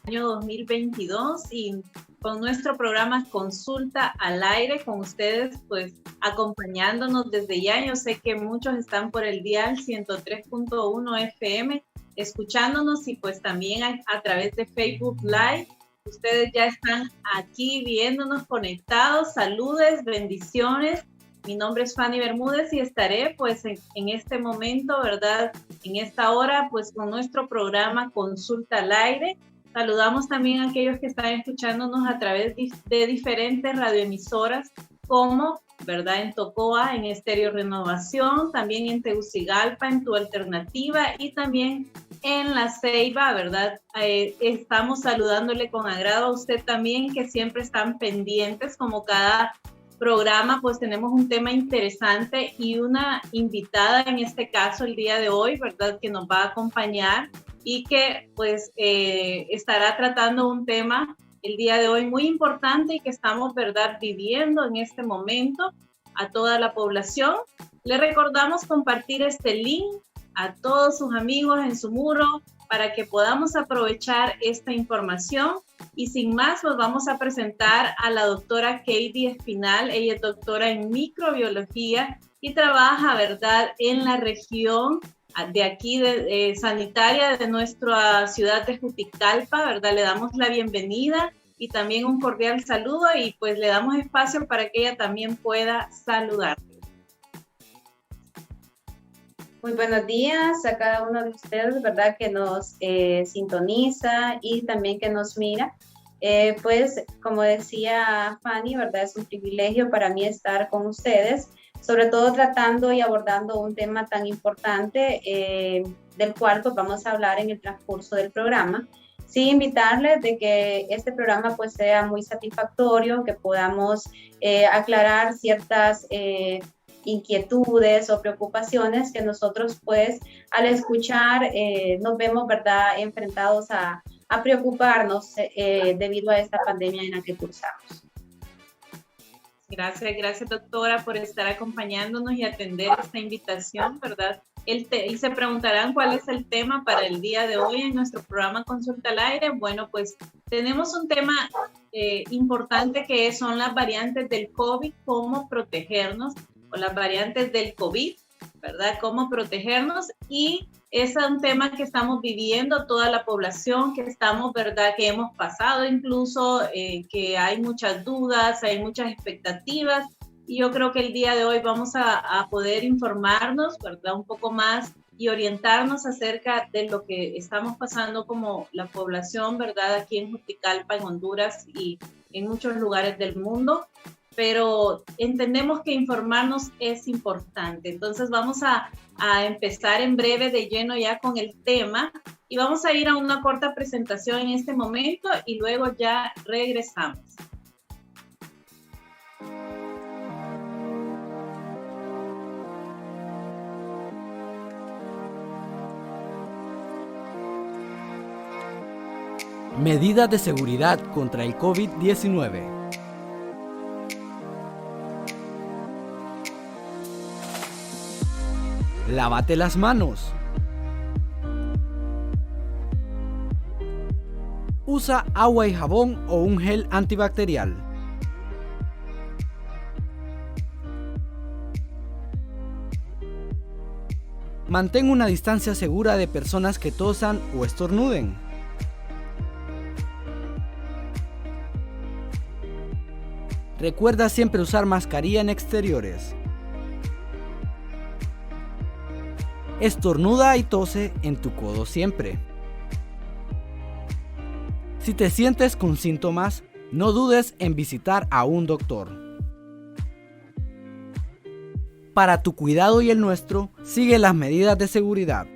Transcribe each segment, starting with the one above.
año 2022 y con nuestro programa Consulta al Aire, con ustedes pues acompañándonos desde ya. Yo sé que muchos están por el dial 103.1 FM escuchándonos y pues también a través de Facebook Live. Ustedes ya están aquí viéndonos conectados. Saludes, bendiciones. Mi nombre es Fanny Bermúdez y estaré pues en este momento, ¿verdad? En esta hora pues con nuestro programa Consulta al Aire. Saludamos también a aquellos que están escuchándonos a través de diferentes radioemisoras como, ¿verdad? En Tocoa, en Estéreo Renovación, también en Tegucigalpa, en Tu Alternativa y también en La Ceiba, ¿verdad? Estamos saludándole con agrado a usted también, que siempre están pendientes, como cada programa, pues tenemos un tema interesante y una invitada en este caso el día de hoy, ¿verdad? Que nos va a acompañar y que pues estará tratando un tema el día de hoy muy importante y que estamos, ¿verdad?, viviendo en este momento a toda la población. Le recordamos compartir este link a todos sus amigos en su muro para que podamos aprovechar esta información. Y sin más, pues vamos a presentar a la doctora Katie Espinal. Ella es doctora en microbiología y trabaja, ¿verdad?, en la región de aquí, sanitaria de nuestra ciudad de Juticalpa, ¿verdad? Le damos la bienvenida y también un cordial saludo y pues le damos espacio para que ella también pueda saludar. Muy buenos días a cada uno de ustedes, ¿verdad? Que nos sintoniza y también que nos mira. Pues como decía Fanny, ¿verdad? Es un privilegio para mí estar con ustedes, sobre todo tratando y abordando un tema tan importante del cual pues vamos a hablar en el transcurso del programa. Sí, invitarles de que este programa pues sea muy satisfactorio, que podamos aclarar ciertas inquietudes o preocupaciones que nosotros pues al escuchar nos vemos, ¿verdad?, enfrentados a preocuparnos debido a esta pandemia en la que cursamos. Gracias doctora por estar acompañándonos y atender esta invitación, ¿verdad? Y se preguntarán cuál es el tema para el día de hoy en nuestro programa Consulta al Aire. Bueno, pues tenemos un tema importante que son las variantes del COVID, cómo protegernos, o las variantes del COVID, ¿verdad? Cómo protegernos, y es un tema que estamos viviendo toda la población, que estamos, ¿verdad?, que hemos pasado incluso, que hay muchas dudas, hay muchas expectativas, y yo creo que el día de hoy vamos a poder informarnos, ¿verdad?, un poco más y orientarnos acerca de lo que estamos pasando como la población, ¿verdad?, aquí en Juticalpa, en Honduras y en muchos lugares del mundo. Pero entendemos que informarnos es importante. Entonces vamos a empezar en breve de lleno ya con el tema y vamos a ir a una corta presentación en este momento y luego ya regresamos. Medidas de seguridad contra el COVID-19. Lávate las manos. Usa agua y jabón o un gel antibacterial. Mantén una distancia segura de personas que tosan o estornuden. Recuerda siempre usar mascarilla en exteriores. Estornuda y tose en tu codo siempre. Si te sientes con síntomas, no dudes en visitar a un doctor. Para tu cuidado y el nuestro, sigue las medidas de seguridad.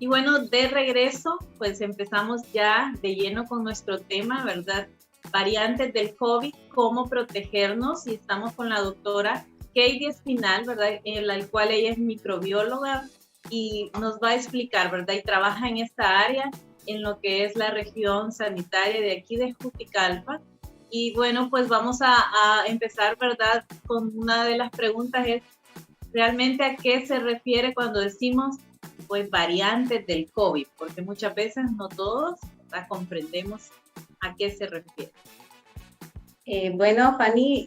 Y bueno, de regreso, pues empezamos ya de lleno con nuestro tema, ¿verdad? Variantes del COVID, cómo protegernos. Y estamos con la doctora Katie Espinal, ¿verdad? En la cual ella es microbióloga y nos va a explicar, ¿verdad? Y trabaja en esta área en lo que es la región sanitaria de aquí de Juticalpa. Y bueno, pues vamos a empezar, ¿verdad? Con una de las preguntas es, ¿realmente a qué se refiere cuando decimos, pues, variantes del COVID? Porque muchas veces no todos comprendemos a qué se refiere. Bueno, Fanny,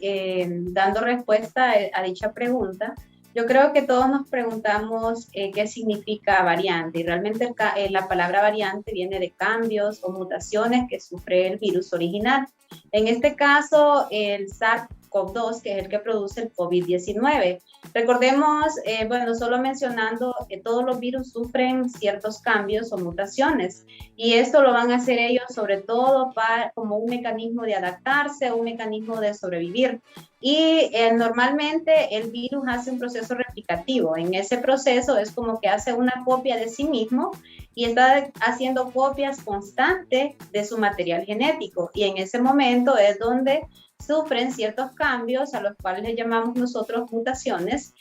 dando respuesta a dicha pregunta, yo creo que todos nos preguntamos qué significa variante, y realmente la palabra variante viene de cambios o mutaciones que sufre el virus original. En este caso, el SARS-CoV-2, que es el que produce el COVID-19. Recordemos, bueno, solo mencionando que todos los virus sufren ciertos cambios o mutaciones, y esto lo van a hacer ellos sobre todo como un mecanismo de adaptarse, un mecanismo de sobrevivir. Y normalmente el virus hace un proceso replicativo. En ese proceso es como que hace una copia de sí mismo y está haciendo copias constantes de su material genético. Y en ese momento es donde sufren ciertos cambios a los cuales le llamamos nosotros mutaciones,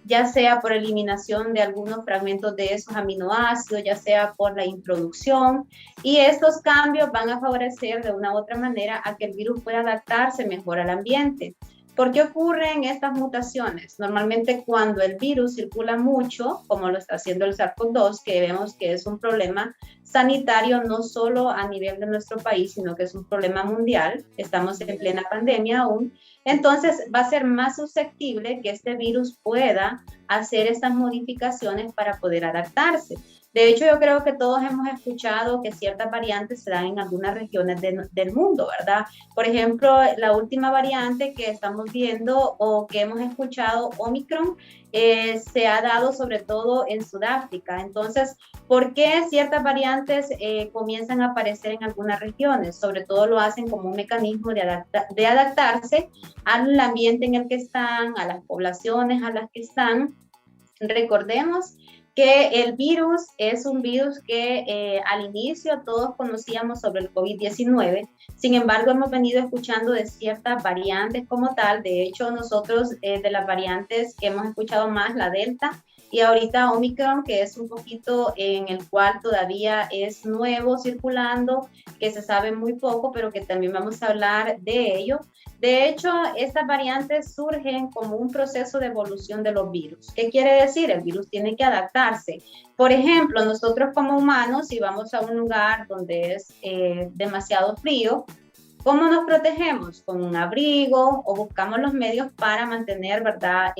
ya sea por eliminación de algunos fragmentos de esos aminoácidos, ya sea por la introducción, y estos cambios van a favorecer de una u otra manera a que el virus pueda adaptarse mejor al ambiente. ¿Por qué ocurren estas mutaciones? Normalmente cuando el virus circula mucho, como lo está haciendo el SARS-CoV-2, que vemos que es un problema sanitario no solo a nivel de nuestro país, sino que es un problema mundial, estamos en plena pandemia aún, entonces va a ser más susceptible que este virus pueda hacer estas modificaciones para poder adaptarse. De hecho, yo creo que todos hemos escuchado que ciertas variantes se dan en algunas regiones del mundo, ¿verdad? Por ejemplo, la última variante que estamos viendo o que hemos escuchado, Omicron, se ha dado sobre todo en Sudáfrica. Entonces, ¿por qué ciertas variantes comienzan a aparecer en algunas regiones? Sobre todo lo hacen como un mecanismo de adaptarse al ambiente en el que están, a las poblaciones a las que están. Recordemos que el virus es un virus que al inicio todos conocíamos sobre el COVID-19, sin embargo hemos venido escuchando de ciertas variantes como tal. De hecho, nosotros de las variantes que hemos escuchado más, la Delta, y ahorita Omicron, que es un poquito en el cual todavía es nuevo circulando, que se sabe muy poco, pero que también vamos a hablar de ello. De hecho, estas variantes surgen como un proceso de evolución de los virus. ¿Qué quiere decir? El virus tiene que adaptarse. Por ejemplo, nosotros como humanos, si vamos a un lugar donde es demasiado frío, ¿cómo nos protegemos? Con un abrigo o buscamos los medios para mantener, ¿verdad?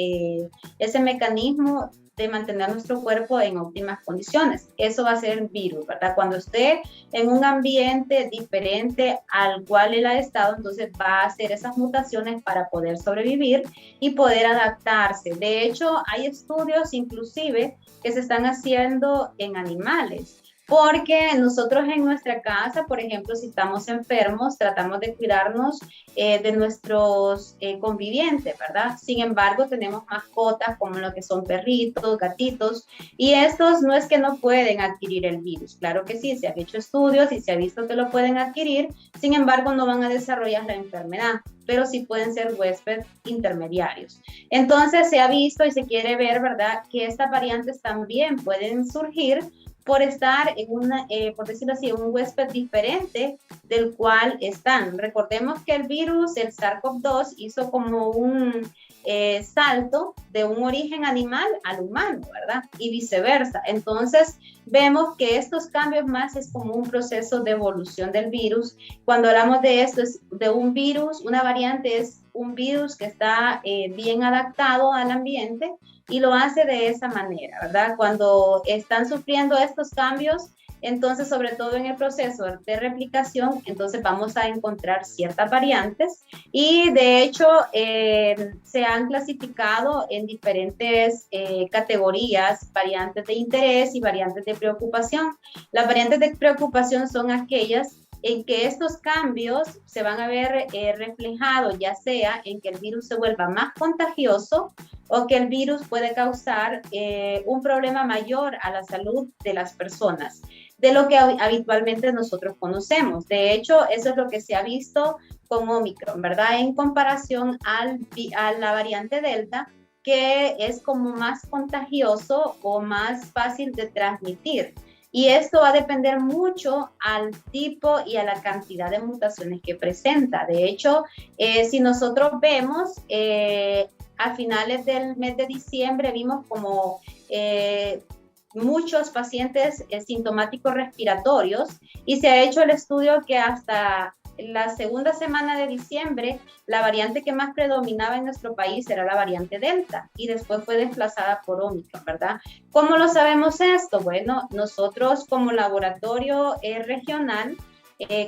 Ese mecanismo de mantener nuestro cuerpo en óptimas condiciones. Eso va a ser el virus, ¿verdad? Cuando esté en un ambiente diferente al cual él ha estado, entonces va a hacer esas mutaciones para poder sobrevivir y poder adaptarse. De hecho, hay estudios inclusive que se están haciendo en animales. Porque nosotros en nuestra casa, por ejemplo, si estamos enfermos, tratamos de cuidarnos de nuestros convivientes, ¿verdad? Sin embargo, tenemos mascotas como lo que son perritos, gatitos, y estos no es que no pueden adquirir el virus. Claro que sí, se han hecho estudios y se ha visto que lo pueden adquirir, sin embargo, no van a desarrollar la enfermedad, pero sí pueden ser huéspedes intermediarios. Entonces, se ha visto y se quiere ver, ¿verdad?, que estas variantes también pueden surgir por estar en por decirlo así, un huésped diferente del cual están. Recordemos que el virus, el SARS-CoV-2, hizo como un salto de un origen animal al humano, ¿verdad? Y viceversa. Entonces, vemos que estos cambios más es como un proceso de evolución del virus. Cuando hablamos de esto, es de un virus, una variante es un virus que está bien adaptado al ambiente y lo hace de esa manera, ¿verdad? Cuando están sufriendo estos cambios, entonces, sobre todo en el proceso de replicación, entonces vamos a encontrar ciertas variantes y de hecho se han clasificado en diferentes categorías, variantes de interés y variantes de preocupación. Las variantes de preocupación son aquellas en que estos cambios se van a ver reflejados, ya sea en que el virus se vuelva más contagioso o que el virus puede causar un problema mayor a la salud de las personas, de lo que habitualmente nosotros conocemos. De hecho, eso es lo que se ha visto con Omicron, ¿verdad? En comparación a la variante Delta, que es como más contagioso o más fácil de transmitir. Y esto va a depender mucho al tipo y a la cantidad de mutaciones que presenta. De hecho, si nosotros vemos, a finales del mes de diciembre vimos como muchos pacientes sintomáticos respiratorios, y se ha hecho el estudio que hasta la segunda semana de diciembre la variante que más predominaba en nuestro país era la variante Delta, y después fue desplazada por Omicron, ¿verdad? ¿Cómo lo sabemos esto? Bueno, nosotros como laboratorio regional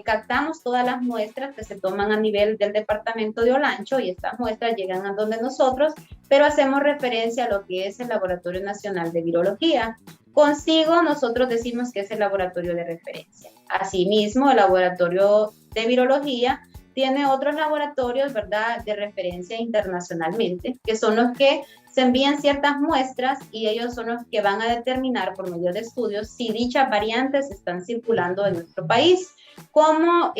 captamos todas las muestras que se toman a nivel del departamento de Olancho, y estas muestras llegan a donde nosotros, pero hacemos referencia a lo que es el Laboratorio Nacional de Virología. Consigo nosotros decimos que es el laboratorio de referencia. Asimismo, el Laboratorio de Virología tiene otros laboratorios, ¿verdad?, de referencia internacionalmente, que son los que se envían ciertas muestras, y ellos son los que van a determinar por medio de estudios si dichas variantes están circulando en nuestro país. ¿Cómo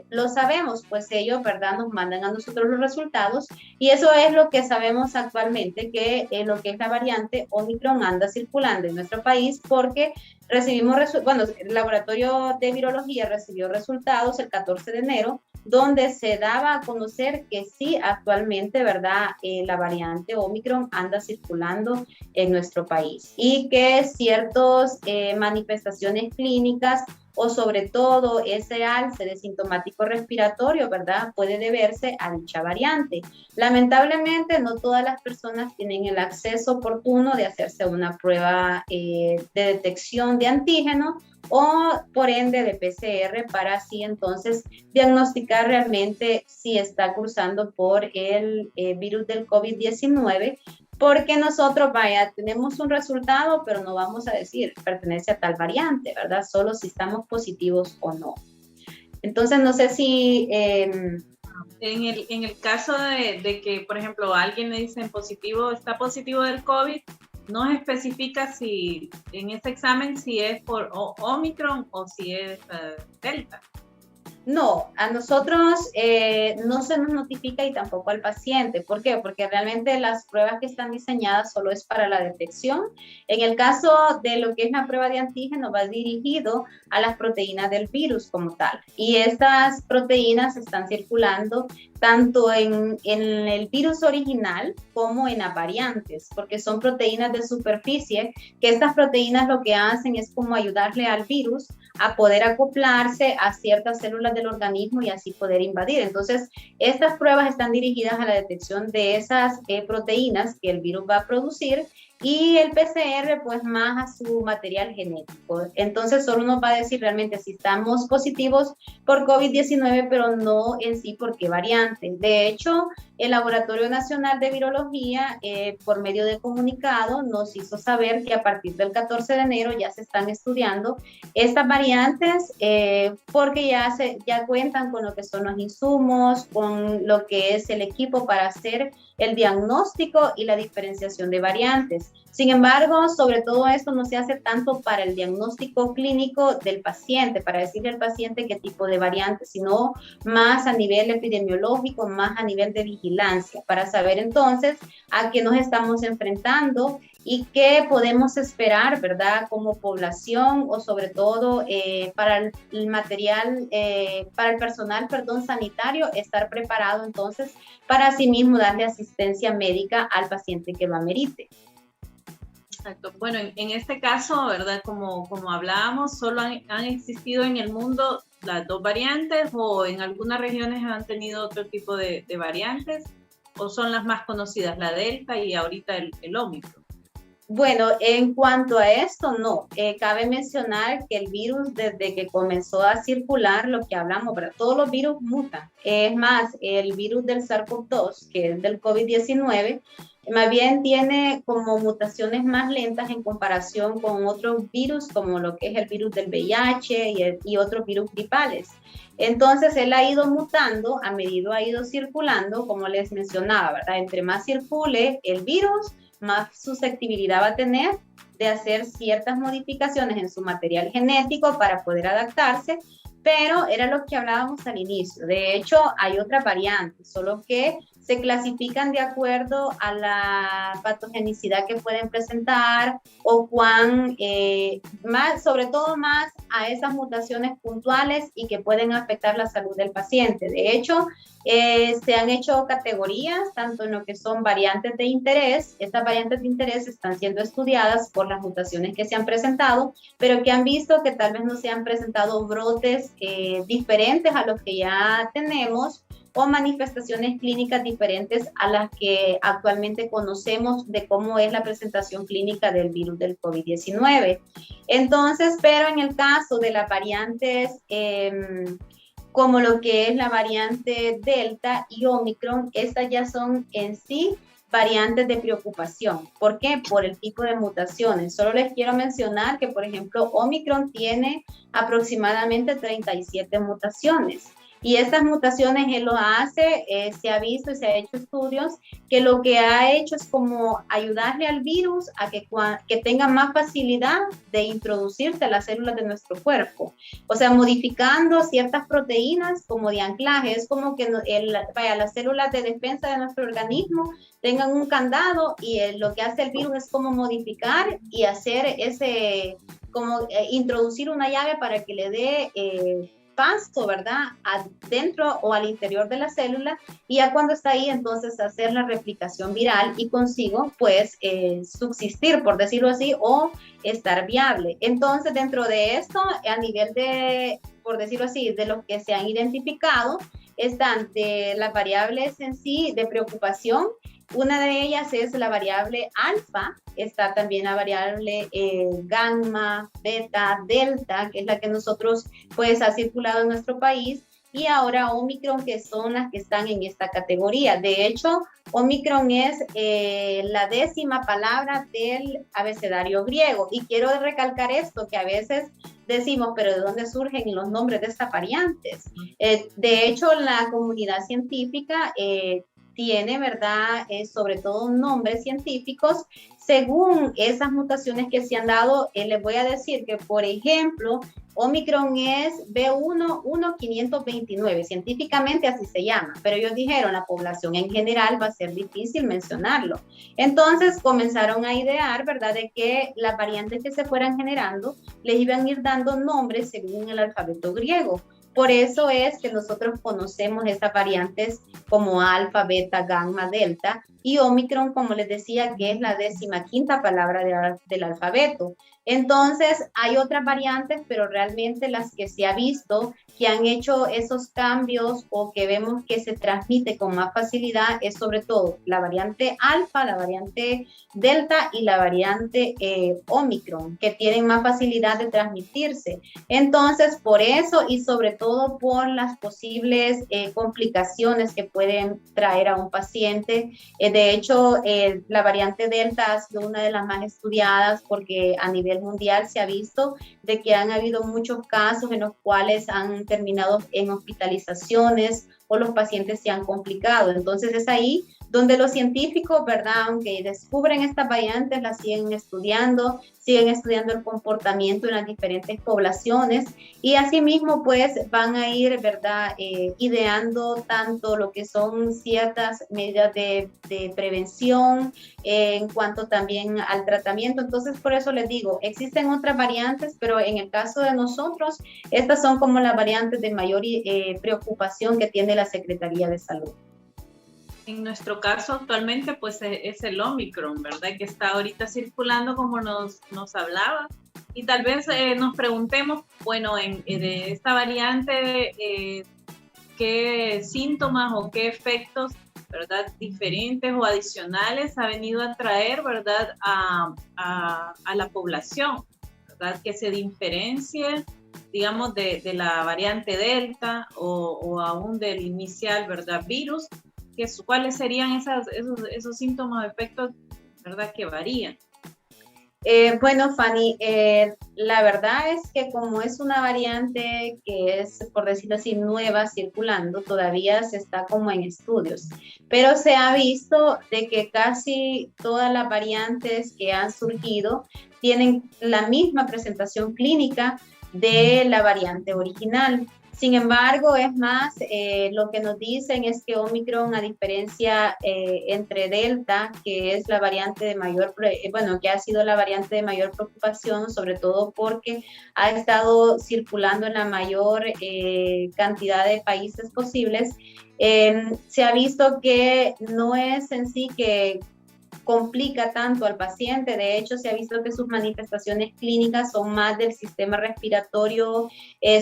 lo sabemos? Pues ellos, ¿verdad?, nos mandan a nosotros los resultados, y eso es lo que sabemos actualmente, que lo que es la variante Omicron anda circulando en nuestro país, porque recibimos, el Laboratorio de Virología recibió resultados el 14 de enero, donde se daba a conocer que sí, actualmente, ¿verdad?, la variante Omicron anda circulando en nuestro país, y que ciertas manifestaciones clínicas, o sobre todo ese alce de sintomático respiratorio, ¿verdad?, puede deberse a dicha variante. Lamentablemente, no todas las personas tienen el acceso oportuno de hacerse una prueba de detección de antígeno, o por ende de PCR, para así entonces diagnosticar realmente si está cursando por el virus del COVID-19, porque nosotros, tenemos un resultado, pero no vamos a decir pertenece a tal variante, ¿verdad? Solo si estamos positivos o no. Entonces, no sé si... en el caso de que, por ejemplo, alguien le dicen positivo, está positivo del COVID, no especifica si en ese examen si es por Omicron o si es Delta. No, a nosotros no se nos notifica, y tampoco al paciente. ¿Por qué? Porque realmente las pruebas que están diseñadas solo es para la detección. En el caso de lo que es la prueba de antígeno, va dirigido a las proteínas del virus como tal. Y estas proteínas están circulando tanto en el virus original como en las variantes, porque son proteínas de superficie, que estas proteínas lo que hacen es como ayudarle al virus a poder acoplarse a ciertas células del organismo y así poder invadir. Entonces, estas pruebas están dirigidas a la detección de esas proteínas que el virus va a producir, y el PCR pues más a su material genético. Entonces solo nos va a decir realmente si estamos positivos por COVID-19, pero no en sí por qué variante. De hecho, el Laboratorio Nacional de Virología, por medio de comunicado, nos hizo saber que a partir del 14 de enero ya se están estudiando estas variantes, porque ya cuentan con lo que son los insumos, con lo que es el equipo para hacer el diagnóstico y la diferenciación de variantes. Sin embargo, sobre todo esto no se hace tanto para el diagnóstico clínico del paciente, para decirle al paciente qué tipo de variante, sino más a nivel epidemiológico, más a nivel de vigilancia, para saber entonces a qué nos estamos enfrentando y qué podemos esperar, ¿verdad?, como población, o sobre todo para el material, para el personal, sanitario, estar preparado entonces para sí mismo darle asistencia médica al paciente que lo amerite. Exacto. Bueno, en este caso, ¿verdad? Como hablábamos, solo han existido en el mundo las dos variantes, o en algunas regiones han tenido otro tipo de variantes, o son las más conocidas, la Delta y ahorita el Omicron. Bueno, en cuanto a esto, no. Cabe mencionar que el virus, desde que comenzó a circular, lo que hablamos, ¿verdad?, todos los virus mutan. Es más, el virus del SARS-CoV-2, que es del COVID-19, más bien tiene como mutaciones más lentas en comparación con otros virus, como lo que es el virus del VIH y otros virus gripales. Entonces, él ha ido mutando a medida ha ido circulando, como les mencionaba, ¿verdad? Entre más circule el virus, más susceptibilidad va a tener de hacer ciertas modificaciones en su material genético para poder adaptarse, pero era lo que hablábamos al inicio. De hecho, hay otras variantes, solo que se clasifican de acuerdo a la patogenicidad que pueden presentar o cuán, más, sobre todo más a esas mutaciones puntuales y que pueden afectar la salud del paciente. De hecho, se han hecho categorías, tanto en lo que son variantes de interés. Estas variantes de interés están siendo estudiadas por las mutaciones que se han presentado, pero que han visto que tal vez no se han presentado brotes diferentes a los que ya tenemos o manifestaciones clínicas diferentes a las que actualmente conocemos de cómo es la presentación clínica del virus del COVID-19. Entonces, pero en el caso de las variantes como lo que es la variante Delta y Omicron, estas ya son en sí variantes de preocupación. ¿Por qué? Por el tipo de mutaciones. Solo les quiero mencionar que, por ejemplo, Omicron tiene aproximadamente 37 mutaciones. Y estas mutaciones él lo hace, se ha visto y se ha hecho estudios que lo que ha hecho es como ayudarle al virus a que tenga más facilidad de introducirse a las células de nuestro cuerpo. O sea, modificando ciertas proteínas como de anclaje. Es como que las células de defensa de nuestro organismo tengan un candado y lo que hace el virus es como modificar y hacer introducir una llave para que le dé paso, ¿verdad? Adentro o al interior de la célula, y ya cuando está ahí, entonces hacer la replicación viral y consigo, pues, subsistir, por decirlo así, o estar viable. Entonces, dentro de esto, a nivel de, por decirlo así, de lo que se han identificado, están de las variables en sí de preocupación. Una de ellas es la variable alfa, está también la variable gamma, beta, delta, que es la que nosotros pues ha circulado en nuestro país, y ahora Omicron, que son las que están en esta categoría. De hecho, Omicron es la 10ª palabra del abecedario griego, y quiero recalcar esto, que a veces decimos, pero ¿de dónde surgen los nombres de estas variantes? De hecho, la comunidad científica tiene, ¿verdad? Sobre todo nombres científicos según esas mutaciones que se han dado. Les voy a decir que, por ejemplo, Omicron es B1.1.529, científicamente así se llama, pero ellos dijeron la población en general va a ser difícil mencionarlo. Entonces comenzaron a idear, ¿verdad?, de que las variantes que se fueran generando les iban a ir dando nombres según el alfabeto griego. Por eso es que nosotros conocemos estas variantes como alfa, beta, gamma, delta, y Omicron, como les decía, que es la 15ª palabra del alfabeto. Entonces, hay otras variantes, pero realmente las que se ha visto que han hecho esos cambios o que vemos que se transmite con más facilidad es sobre todo la variante alfa, la variante delta y la variante Omicron, que tienen más facilidad de transmitirse. Entonces, por eso y sobre todo por las posibles complicaciones que pueden traer a un paciente. De hecho, la variante delta ha sido una de las más estudiadas porque a nivel mundial se ha visto de que han habido muchos casos en los cuales han terminado en hospitalizaciones o los pacientes se han complicado. Entonces es ahí donde los científicos, ¿verdad?, aunque descubren estas variantes, las siguen estudiando el comportamiento en las diferentes poblaciones, y asimismo pues van a ir, ¿verdad?, ideando tanto lo que son ciertas medidas de prevención en cuanto también al tratamiento. Entonces, por eso les digo, existen otras variantes, pero en el caso de nosotros, estas son como las variantes de mayor preocupación que tiene la Secretaría de Salud. En nuestro caso actualmente pues es el Omicron, ¿verdad? Que está ahorita circulando como nos hablaba. Y tal vez nos preguntemos, bueno, de esta variante, ¿qué síntomas o qué efectos, ¿verdad?, diferentes o adicionales ha venido a traer, ¿verdad?, a la población, ¿verdad?, que se diferencie, digamos, de la variante Delta o aún del inicial, ¿verdad?, virus. ¿Cuáles serían esos síntomas o efectos, ¿verdad?, que varían? Bueno, Fanny, la verdad es que como es una variante que es, por decirlo así, nueva circulando, todavía se está como en estudios, pero se ha visto de que casi todas las variantes que han surgido tienen la misma presentación clínica de la variante original. Sin embargo, es más, lo que nos dicen es que Omicron, a diferencia entre Delta, que es la variante de mayor, bueno, que ha sido la variante de mayor preocupación, sobre todo porque ha estado circulando en la mayor cantidad de países posibles, se ha visto que no es en sí que complica tanto al paciente. De hecho, se ha visto que sus manifestaciones clínicas son más del sistema respiratorio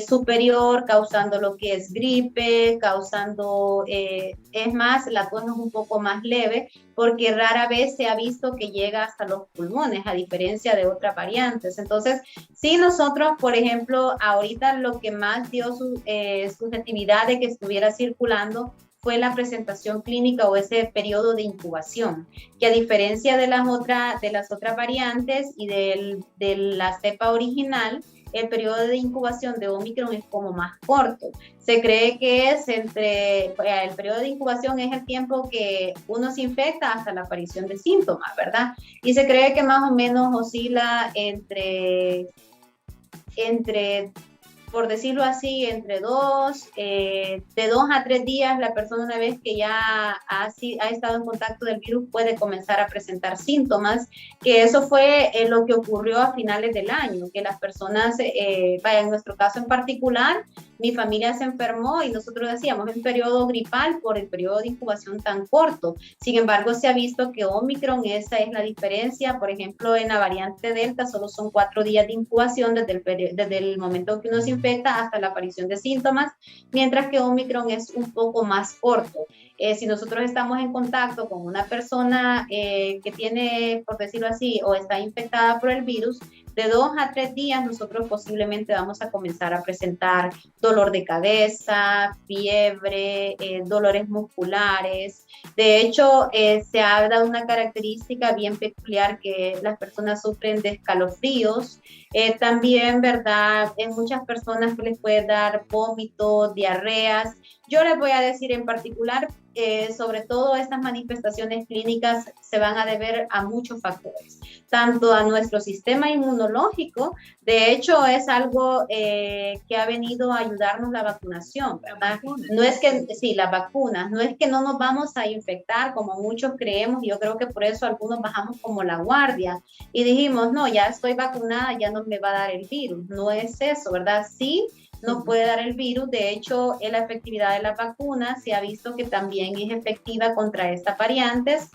superior, causando lo que es gripe, causando, es más, la tos es un poco más leve, porque rara vez se ha visto que llega hasta los pulmones, a diferencia de otras variantes. Entonces, sí, nosotros, por ejemplo, ahorita lo que más dio subjetividad de que estuviera circulando fue la presentación clínica o ese periodo de incubación, que a diferencia de las otras variantes y de la cepa original, el periodo de incubación de Omicron es como más corto. Se cree que el periodo de incubación es el tiempo que uno se infecta hasta la aparición de síntomas, ¿verdad? Y se cree que más o menos oscila entre por decirlo así, de 2 a 3 días, la persona, una vez que ya ha estado en contacto del virus, puede comenzar a presentar síntomas, que eso fue lo que ocurrió a finales del año, que las personas, en nuestro caso en particular, mi familia se enfermó y nosotros decíamos un periodo gripal por el periodo de incubación tan corto. Sin embargo, se ha visto que Omicron, esa es la diferencia. Por ejemplo, en la variante Delta solo son 4 días de incubación desde el momento que uno se infecta hasta la aparición de síntomas, mientras que Omicron es un poco más corto. Si nosotros estamos en contacto con una persona que tiene, por decirlo así, o está infectada por el virus, de 2 a 3 días nosotros posiblemente vamos a comenzar a presentar dolor de cabeza, fiebre, dolores musculares. De hecho, se ha dado una característica bien peculiar, que las personas sufren de escalofríos. También, ¿verdad? En muchas personas les puede dar vómitos, diarreas. Yo les voy a decir en particular, sobre todo estas manifestaciones clínicas se van a deber a muchos factores, tanto a nuestro sistema inmunológico. De hecho, es algo que ha venido a ayudarnos la vacunación, ¿verdad? No es que, sí, las vacunas, no es que no nos vamos a infectar como muchos creemos. Yo creo que por eso algunos bajamos como la guardia y dijimos, no, ya estoy vacunada, ya no me va a dar el virus. No es eso, ¿verdad? Sí, nos puede dar el virus. De hecho, la efectividad de la vacuna se ha visto que también es efectiva contra estas variantes,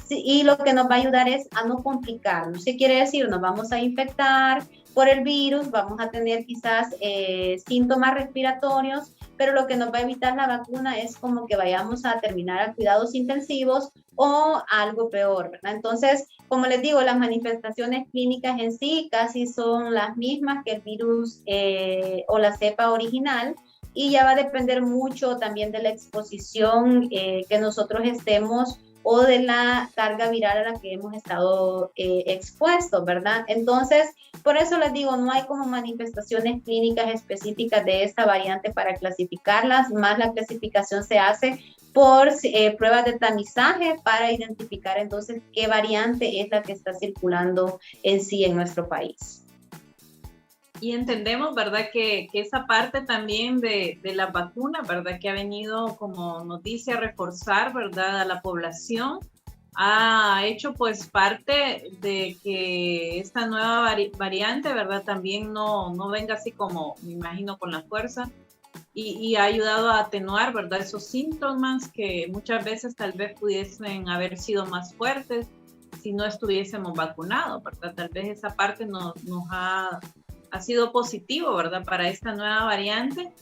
y lo que nos va a ayudar es a no complicarnos. ¿Qué quiere decir? Nos vamos a infectar por el virus, vamos a tener quizás síntomas respiratorios, pero lo que nos va a evitar la vacuna es como que vayamos a terminar a cuidados intensivos o algo peor, ¿verdad? Entonces, como les digo, las manifestaciones clínicas en sí casi son las mismas que el virus o la cepa original, y ya va a depender mucho también de la exposición que nosotros estemos, o de la carga viral a la que hemos estado expuestos, ¿verdad? Entonces, por eso les digo, no hay como manifestaciones clínicas específicas de esta variante para clasificarlas, más la clasificación se hace por pruebas de tamizaje para identificar entonces qué variante es la que está circulando en sí en nuestro país. Y entendemos, ¿verdad?, que esa parte también de la vacuna, ¿verdad?, que ha venido como noticia a reforzar, ¿verdad?, a la población, ha hecho pues parte de que esta nueva variante, ¿verdad?, también no venga así como, me imagino, con la fuerza, y ha ayudado a atenuar, ¿verdad?, esos síntomas que muchas veces tal vez pudiesen haber sido más fuertes si no estuviésemos vacunados, ¿verdad? Tal vez esa parte nos ha sido positivo, ¿verdad?, para esta nueva variante.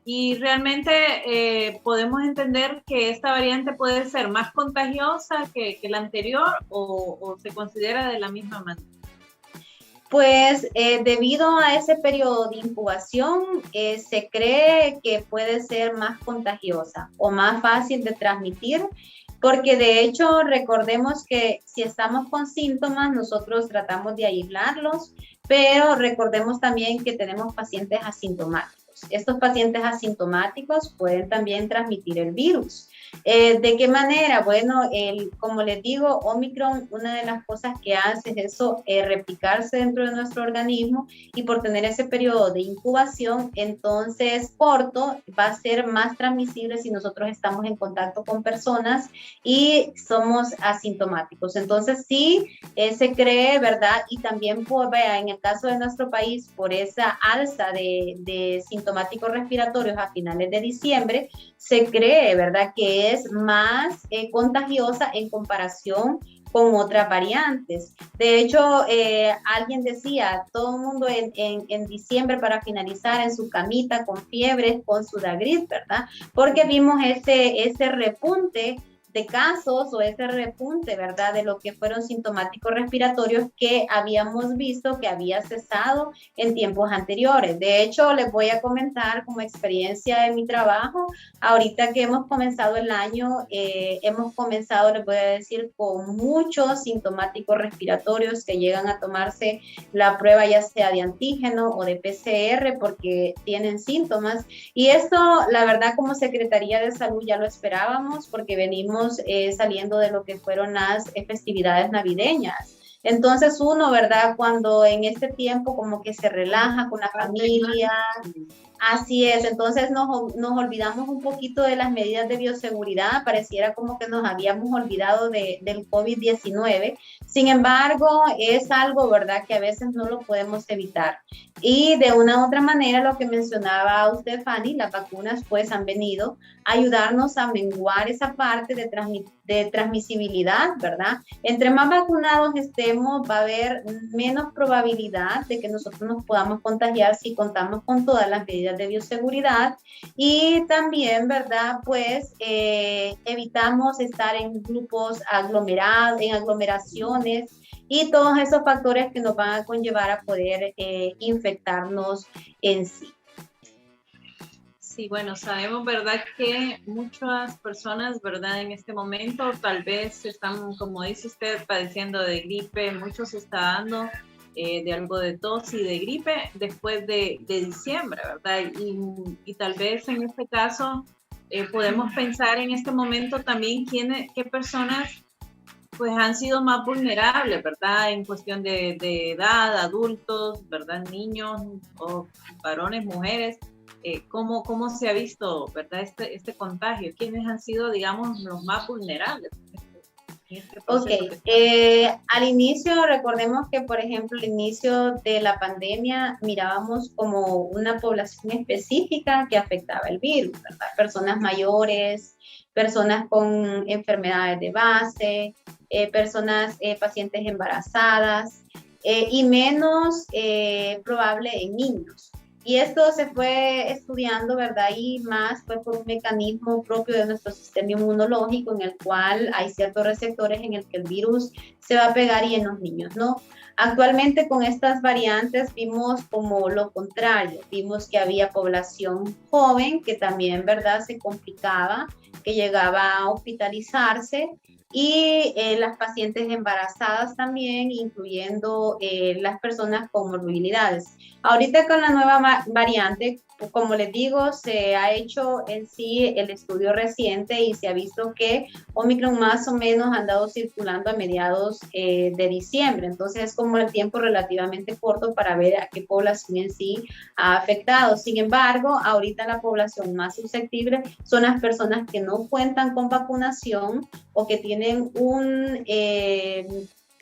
Y realmente podemos entender que esta variante puede ser más contagiosa que la anterior, o se considera de la misma manera. Pues debido a ese periodo de incubación, se cree que puede ser más contagiosa o más fácil de transmitir, porque de hecho recordemos que si estamos con síntomas, nosotros tratamos de aislarlos, pero recordemos también que tenemos pacientes asintomáticos. Estos pacientes asintomáticos pueden también transmitir el virus. ¿De qué manera? Bueno, como les digo, Omicron, una de las cosas que hace es eso, replicarse dentro de nuestro organismo, y por tener ese periodo de incubación, entonces corto, va a ser más transmisible si nosotros estamos en contacto con personas y somos asintomáticos. Entonces sí, se cree, ¿verdad? Y también, pues, vea, en el caso de nuestro país, por esa alza de sintomáticos respiratorios a finales de diciembre, se cree, ¿verdad?, que es más contagiosa en comparación con otras variantes. De hecho, alguien decía, todo el mundo en diciembre para finalizar en su camita con fiebre, con sudagris, ¿verdad? Porque vimos ese repunte de casos o ese repunte, ¿verdad?, de lo que fueron sintomáticos respiratorios que habíamos visto que había cesado en tiempos anteriores. De hecho, les voy a comentar como experiencia de mi trabajo, ahorita que hemos comenzado el año, hemos comenzado, les voy a decir, con muchos sintomáticos respiratorios que llegan a tomarse la prueba ya sea de antígeno o de PCR porque tienen síntomas, y esto, la verdad, como Secretaría de Salud ya lo esperábamos porque venimos saliendo de lo que fueron las festividades navideñas. Entonces uno, ¿verdad?, cuando en este tiempo como que se relaja con la familia, así es, entonces nos olvidamos un poquito de las medidas de bioseguridad, pareciera como que nos habíamos olvidado del COVID-19, sin embargo, es algo, ¿verdad?, que a veces no lo podemos evitar. Y de una u otra manera, lo que mencionaba usted, Fanny, las vacunas pues han venido a ayudarnos a menguar esa parte de transmisibilidad, ¿verdad? Entre más vacunados estemos, va a haber menos probabilidad de que nosotros nos podamos contagiar si contamos con todas las medidas de bioseguridad, y también, ¿verdad?, pues evitamos estar en grupos aglomerados, en aglomeraciones, y todos esos factores que nos van a conllevar a poder infectarnos en sí. Sí, bueno, sabemos, ¿verdad?, que muchas personas, ¿verdad?, en este momento tal vez están, como dice usted, padeciendo de gripe, muchos está dando de algo de tos y de gripe después de diciembre, ¿verdad? Y tal vez en este caso podemos pensar en este momento también qué personas pues han sido más vulnerables, ¿verdad? En cuestión de edad, adultos, ¿verdad? Niños o varones, mujeres. ¿Cómo se ha visto, ¿verdad?, este contagio? ¿Quiénes han sido, digamos, los más vulnerables? Ok, al inicio recordemos que, por ejemplo, al inicio de la pandemia mirábamos como una población específica que afectaba el virus, ¿verdad? Personas mayores, personas con enfermedades de base, personas, pacientes embarazadas, y menos probable en niños. Y esto se fue estudiando, ¿verdad? Y más fue por un mecanismo propio de nuestro sistema inmunológico en el cual hay ciertos receptores en el que el virus se va a pegar, y en los niños, ¿no? Actualmente con estas variantes vimos como lo contrario, vimos que había población joven que también, ¿verdad?, se complicaba, que llegaba a hospitalizarse, y las pacientes embarazadas también, incluyendo las personas con morbilidades. Ahorita con la nueva variante, como les digo, se ha hecho en sí el estudio reciente y se ha visto que Omicron más o menos ha andado circulando a mediados de diciembre. Entonces es como el tiempo relativamente corto para ver a qué población en sí ha afectado. Sin embargo, ahorita la población más susceptible son las personas que no cuentan con vacunación o que tienen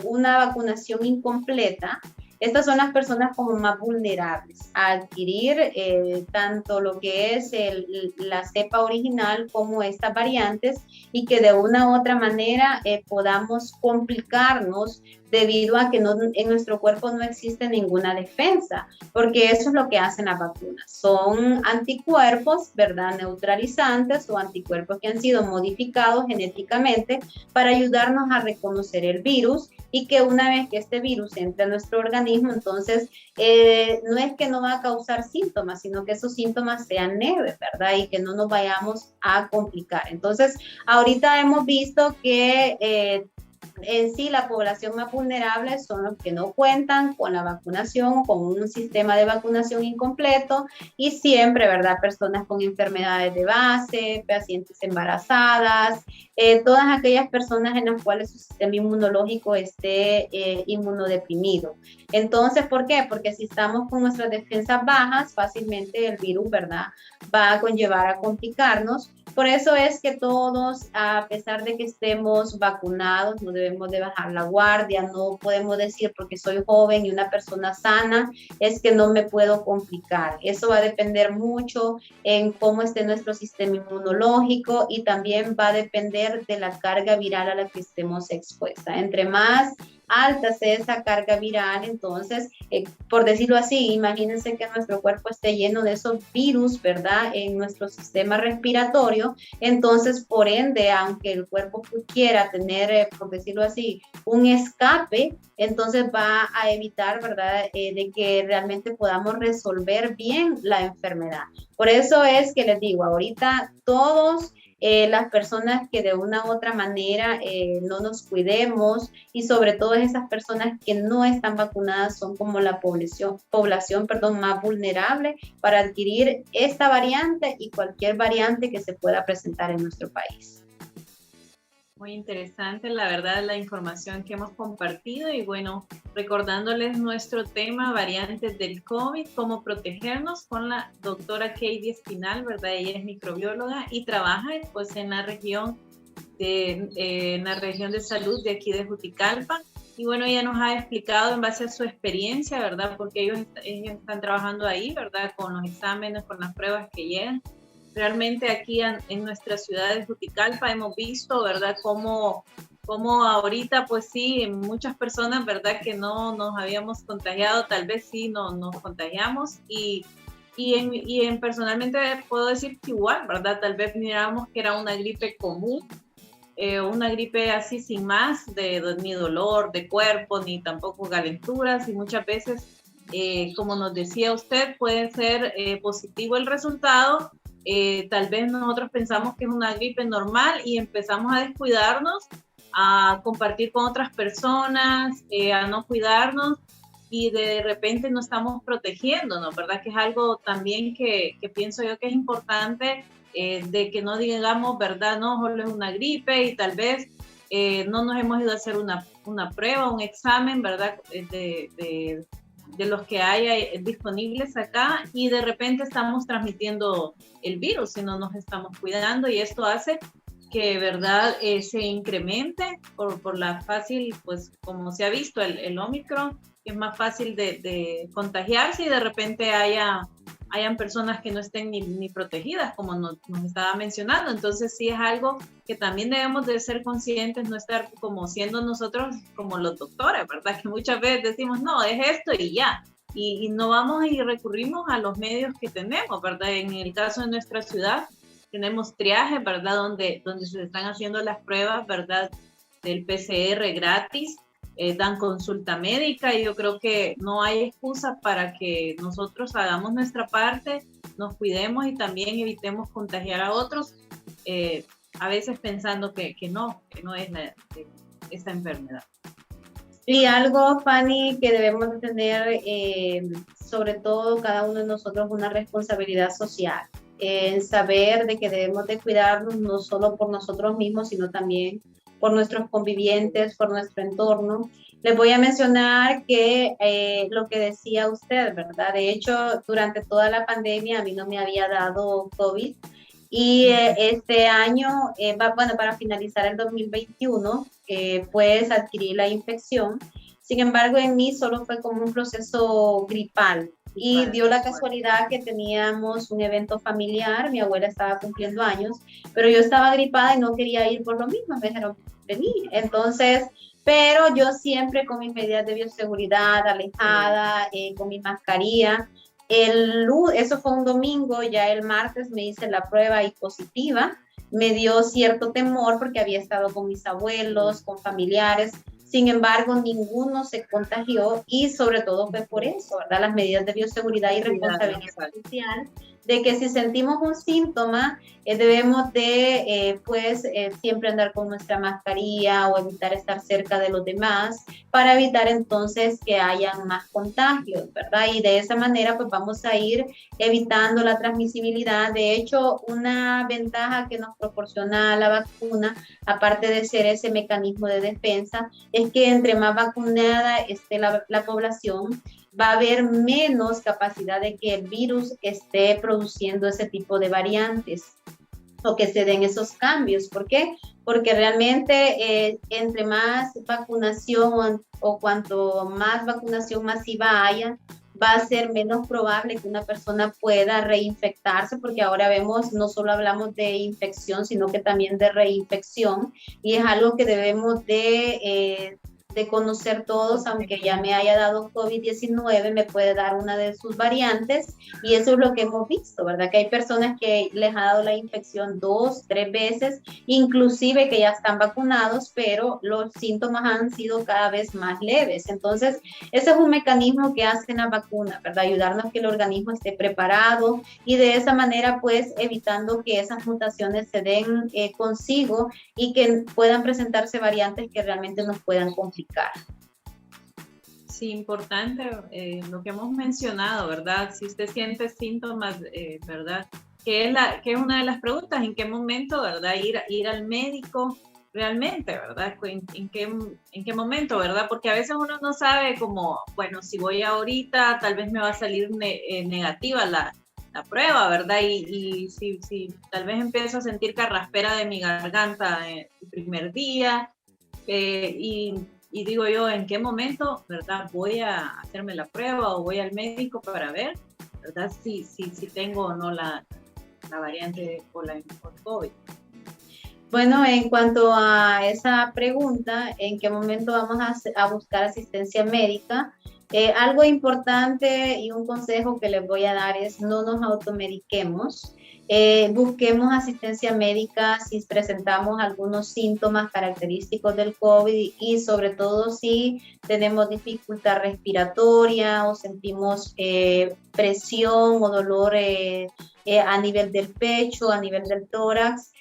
una vacunación incompleta. Estas son las personas como más vulnerables a adquirir tanto lo que es la cepa original como estas variantes, y que de una u otra manera podamos complicarnos debido a que en nuestro cuerpo no existe ninguna defensa, porque eso es lo que hacen las vacunas. Son anticuerpos, ¿verdad?, neutralizantes, o anticuerpos que han sido modificados genéticamente para ayudarnos a reconocer el virus, y que una vez que este virus entre a nuestro organismo, entonces no es que no va a causar síntomas, sino que esos síntomas sean leves, ¿verdad?, y que no nos vayamos a complicar. Entonces, ahorita hemos visto que en sí la población más vulnerable son los que no cuentan con la vacunación, con un sistema de vacunación incompleto, y siempre, ¿verdad? Personas con enfermedades de base, pacientes embarazadas, todas aquellas personas en las cuales su sistema inmunológico esté inmunodeprimido. Entonces, ¿por qué? Porque si estamos con nuestras defensas bajas, fácilmente el virus, ¿verdad?, va a conllevar a complicarnos. Por eso es que todos, a pesar de que estemos vacunados, no debemos de bajar la guardia. No podemos decir porque soy joven y una persona sana es que no me puedo complicar. Eso va a depender mucho en cómo esté nuestro sistema inmunológico, y también va a depender de la carga viral a la que estemos expuestas. Entre más alta sea esa carga viral, entonces, por decirlo así, imagínense que nuestro cuerpo esté lleno de esos virus, ¿verdad?, en nuestro sistema respiratorio. Entonces, por ende, aunque el cuerpo quiera tener, por decirlo así, un escape, entonces va a evitar, ¿verdad?, de que realmente podamos resolver bien la enfermedad. Por eso es que les digo, ahorita todos las personas que de una u otra manera no nos cuidemos, y sobre todo esas personas que no están vacunadas, son como la población más vulnerable para adquirir esta variante y cualquier variante que se pueda presentar en nuestro país. Muy interesante, la verdad, la información que hemos compartido. Y bueno, recordándoles nuestro tema, variantes del COVID, cómo protegernos, con la doctora Katie Espinal, ¿verdad? Ella es microbióloga y trabaja pues en la región de salud de aquí de Juticalpa. Y bueno, ella nos ha explicado en base a su experiencia, ¿verdad? Porque ellos están trabajando ahí, ¿verdad? Con los exámenes, con las pruebas que llegan. Realmente aquí en nuestra ciudad de Juticalpa hemos visto, ¿verdad?, cómo ahorita, pues sí, muchas personas, ¿verdad?, que no nos habíamos contagiado, tal vez sí nos contagiamos, y personalmente puedo decir que igual, ¿verdad?, tal vez mirábamos que era una gripe común, una gripe así sin más, ni dolor de cuerpo, ni tampoco calenturas, y muchas veces, como nos decía usted, puede ser positivo el resultado. Tal vez nosotros pensamos que es una gripe normal y empezamos a descuidarnos, a compartir con otras personas, a no cuidarnos, y de repente no estamos protegiéndonos, ¿verdad? Que es algo también que pienso yo que es importante, de que no digamos, ¿verdad? No, solo es una gripe, y tal vez no nos hemos ido a hacer una prueba, un examen, ¿verdad?, de los que hay disponibles acá, y de repente estamos transmitiendo el virus si no nos estamos cuidando, y esto hace que, ¿verdad?, se incremente por la fácil, pues como se ha visto el Omicron, que es más fácil de contagiarse, y de repente hayan personas que no estén ni protegidas, como nos estaba mencionando. Entonces sí es algo que también debemos de ser conscientes, no estar como siendo nosotros como los doctores, ¿verdad? Que muchas veces decimos, no, es esto y ya. Y no vamos y recurrimos a los medios que tenemos, ¿verdad? En el caso de nuestra ciudad, tenemos triaje, ¿verdad? Donde se están haciendo las pruebas, ¿verdad?, del PCR gratis. Dan consulta médica, y yo creo que no hay excusa para que nosotros hagamos nuestra parte, nos cuidemos y también evitemos contagiar a otros, a veces pensando que no es esta enfermedad. Y algo, Fanny, que debemos de tener, sobre todo cada uno de nosotros, una responsabilidad social, en saber de que debemos de cuidarnos no solo por nosotros mismos, sino también por nuestros convivientes, por nuestro entorno. Les voy a mencionar que lo que decía usted, ¿verdad? De hecho, durante toda la pandemia a mí no me había dado COVID, y este año, para finalizar el 2021, pues adquirí la infección. Sin embargo, en mí solo fue como un proceso gripal, y dio la casualidad que teníamos un evento familiar, mi abuela estaba cumpliendo años, pero yo estaba gripada y no quería ir por lo mismo, me dijeron, vení. Entonces, pero yo siempre con mis medidas de bioseguridad, alejada, con mi mascarilla. Eso fue un domingo, ya el martes me hice la prueba y positiva. Me dio cierto temor porque había estado con mis abuelos, con familiares. Sin embargo, ninguno se contagió, y sobre todo fue por eso, ¿verdad? Las medidas de bioseguridad y responsabilidad social de que si sentimos un síntoma, debemos de, siempre andar con nuestra mascarilla o evitar estar cerca de los demás para evitar entonces que hayan más contagios, ¿verdad? Y de esa manera pues vamos a ir evitando la transmisibilidad. De hecho, una ventaja que nos proporciona la vacuna, aparte de ser ese mecanismo de defensa, es que entre más vacunada esté la población, va a haber menos capacidad de que el virus esté produciendo ese tipo de variantes o que se den esos cambios. ¿Por qué? Porque realmente entre más vacunación o cuanto más vacunación masiva haya, va a ser menos probable que una persona pueda reinfectarse, porque ahora vemos, no solo hablamos de infección, sino que también de reinfección, y es algo que debemos de conocer todos. Aunque ya me haya dado COVID-19, me puede dar una de sus variantes, y eso es lo que hemos visto, ¿verdad? Que hay personas que les ha dado la infección 2, 3 veces, inclusive que ya están vacunados, pero los síntomas han sido cada vez más leves. Entonces, ese es un mecanismo que hacen las vacunas, ¿verdad? Ayudarnos a que el organismo esté preparado, y de esa manera, pues, evitando que esas mutaciones se den consigo y que puedan presentarse variantes que realmente nos puedan complicar. Sí, importante lo que hemos mencionado, ¿verdad? Si usted siente síntomas, ¿verdad? Que es una de las preguntas, ¿en qué momento, verdad? Ir al médico realmente, ¿verdad? ¿En qué momento, verdad? Porque a veces uno no sabe como, bueno, si voy ahorita, tal vez me va a salir negativa la prueba, ¿verdad? Y si tal vez empiezo a sentir carraspera de mi garganta el primer día, y digo yo, ¿en qué momento, verdad, voy a hacerme la prueba o voy al médico para ver, verdad, si tengo o no la variante por COVID? Bueno, en cuanto a esa pregunta, ¿en qué momento vamos a buscar asistencia médica? Algo importante y un consejo que les voy a dar es no nos automediquemos. Busquemos asistencia médica si presentamos algunos síntomas característicos del COVID, y sobre todo si tenemos dificultad respiratoria o sentimos presión o dolor a nivel del pecho, a nivel del tórax.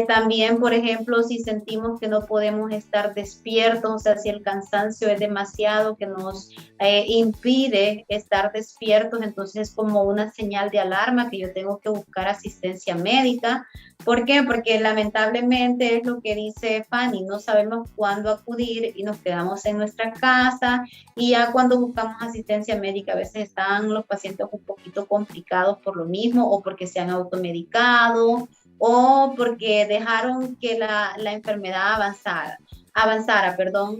También, por ejemplo, si sentimos que no podemos estar despiertos, o sea, si el cansancio es demasiado que nos impide estar despiertos, entonces es como una señal de alarma que yo tengo que buscar asistencia médica. ¿Por qué? Porque lamentablemente es lo que dice Fanny, no sabemos cuándo acudir y nos quedamos en nuestra casa, y ya cuando buscamos asistencia médica a veces están los pacientes un poquito complicados por lo mismo, o porque se han automedicado, o porque dejaron que la enfermedad avanzara,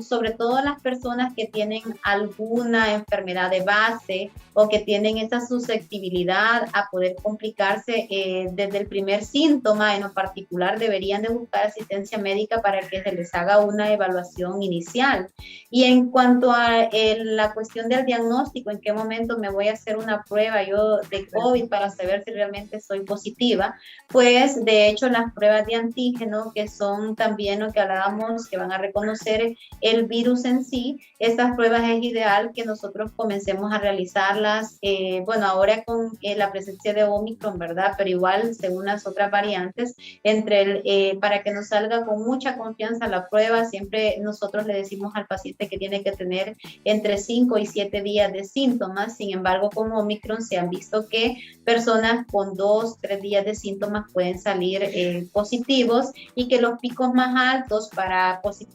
sobre todo las personas que tienen alguna enfermedad de base o que tienen esa susceptibilidad a poder complicarse desde el primer síntoma. En lo particular, deberían de buscar asistencia médica para que se les haga una evaluación inicial. Y en cuanto a la cuestión del diagnóstico, ¿en qué momento me voy a hacer una prueba yo de COVID para saber si realmente soy positiva? Pues de hecho las pruebas de antígeno, que son también lo que hablábamos, que van a reconocer el virus en sí, estas pruebas es ideal que nosotros comencemos a realizarlas, bueno, ahora con la presencia de Omicron, ¿verdad? Pero igual según las otras variantes, para que nos salga con mucha confianza la prueba, siempre nosotros le decimos al paciente que tiene que tener entre 5 y 7 días de síntomas. Sin embargo, con Omicron se han visto que personas con 2, 3 días de síntomas pueden salir positivos, y que los picos más altos para positividad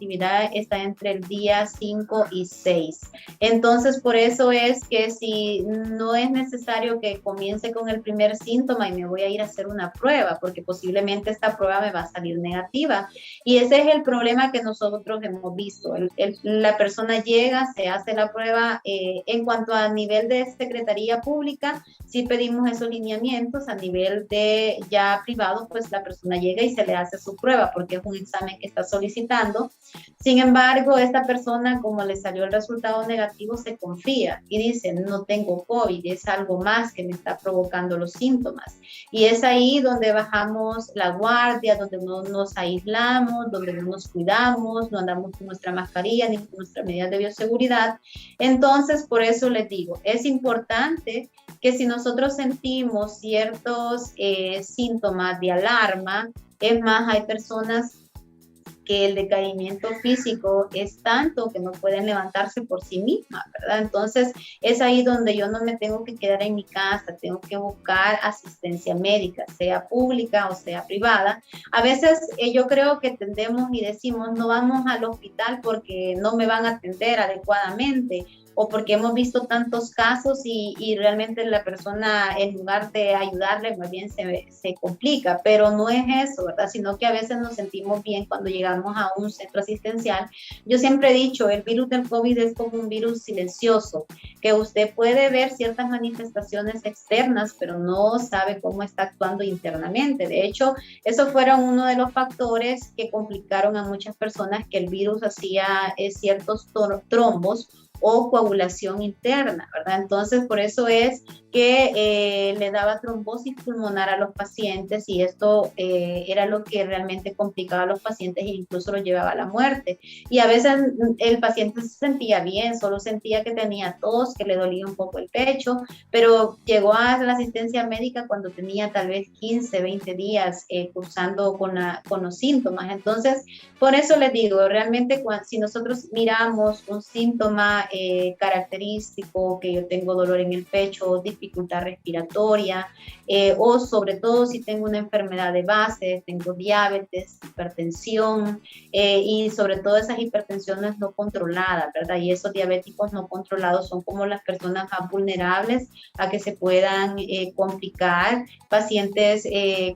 están entre el día 5 y 6. Entonces, por eso es que si no es necesario que comience con el primer síntoma y me voy a ir a hacer una prueba, porque posiblemente esta prueba me va a salir negativa. Y ese es el problema que nosotros hemos visto. La persona llega, se hace la prueba. En cuanto a nivel de Secretaría Pública, sí pedimos esos lineamientos. A nivel de ya privado, pues la persona llega y se le hace su prueba, porque es un examen que está solicitando. Sin embargo, esta persona, como le salió el resultado negativo, se confía y dice, no tengo COVID, es algo más que me está provocando los síntomas. Y es ahí donde bajamos la guardia, donde no nos aislamos, donde no nos cuidamos, no andamos con nuestra mascarilla ni con nuestras medidas de bioseguridad. Entonces, por eso les digo, es importante que si nosotros sentimos ciertos síntomas de alarma, es más, hay personas que el decaimiento físico es tanto que no pueden levantarse por sí mismas, ¿verdad? Entonces, es ahí donde yo no me tengo que quedar en mi casa, tengo que buscar asistencia médica, sea pública o sea privada. A veces yo creo que tendemos y decimos, no vamos al hospital porque no me van a atender adecuadamente, o porque hemos visto tantos casos y realmente la persona, en lugar de ayudarle, más bien se complica, pero no es eso, ¿verdad? Sino que a veces nos sentimos bien cuando llegamos a un centro asistencial. Yo siempre he dicho, el virus del COVID es como un virus silencioso, que usted puede ver ciertas manifestaciones externas, pero no sabe cómo está actuando internamente. De hecho, eso fueron uno de los factores que complicaron a muchas personas, que el virus hacía ciertos trombos o coagulación interna, ¿verdad? Entonces, por eso es que le daba trombosis pulmonar a los pacientes, y esto era lo que realmente complicaba a los pacientes e incluso los llevaba a la muerte. Y a veces el paciente se sentía bien, solo sentía que tenía tos, que le dolía un poco el pecho, pero llegó a la asistencia médica cuando tenía tal vez 15, 20 días cursando con los síntomas. Entonces, por eso les digo, realmente si nosotros miramos un síntoma característico, que yo tengo dolor en el pecho, dificultad respiratoria, o sobre todo si tengo una enfermedad de base, tengo diabetes, hipertensión, y sobre todo esas hipertensiones no controladas, ¿verdad? Y esos diabéticos no controlados son como las personas más vulnerables a que se puedan complicar, pacientes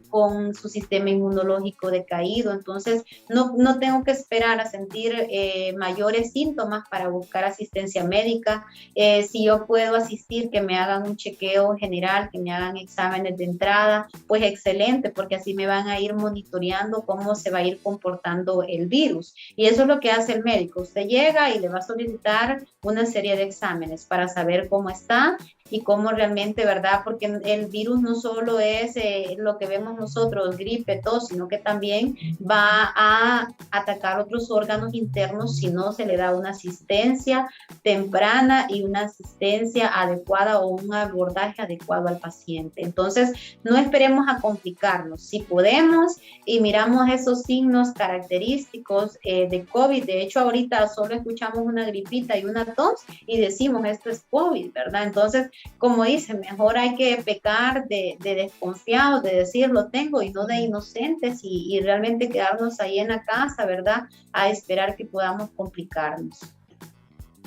con su sistema inmunológico decaído. Entonces, no tengo que esperar a sentir mayores síntomas para buscar asistencia médica. Si yo puedo asistir, que me hagan un chequeo general, que me hagan exámenes de entrada, pues excelente, porque así me van a ir monitoreando cómo se va a ir comportando el virus. Y eso es lo que hace el médico. Usted llega y le va a solicitar una serie de exámenes para saber cómo está y cómo realmente, ¿verdad? Porque el virus no solo es lo que vemos nosotros, gripe, tos, sino que también va a atacar otros órganos internos si no se le da una asistencia temprana y una asistencia adecuada o un abordaje adecuado al paciente. Entonces, no esperemos a complicarnos. Si podemos y miramos esos signos característicos de COVID, de hecho ahorita solo escuchamos una gripita y una tos y decimos esto es COVID, ¿verdad? Entonces, como dicen, mejor hay que pecar de desconfiados, de decir lo tengo y no de inocentes, y realmente quedarnos ahí en la casa, ¿verdad? A esperar que podamos complicarnos.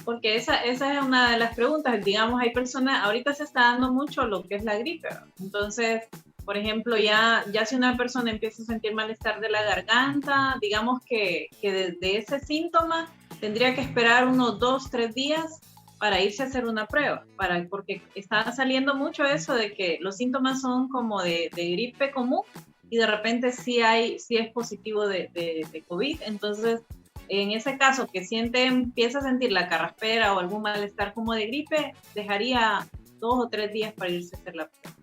Porque esa es una de las preguntas. Digamos, hay personas, ahorita se está dando mucho lo que es la gripe. Entonces, por ejemplo, ya si una persona empieza a sentir malestar de la garganta, digamos que desde ese síntoma tendría que esperar unos 2-3 días para irse a hacer una prueba, porque está saliendo mucho eso de que los síntomas son como de gripe común y de repente sí es positivo de COVID. Entonces, en ese caso que empieza a sentir la carraspera o algún malestar como de gripe, dejaría 2 o 3 días para irse a hacer la prueba.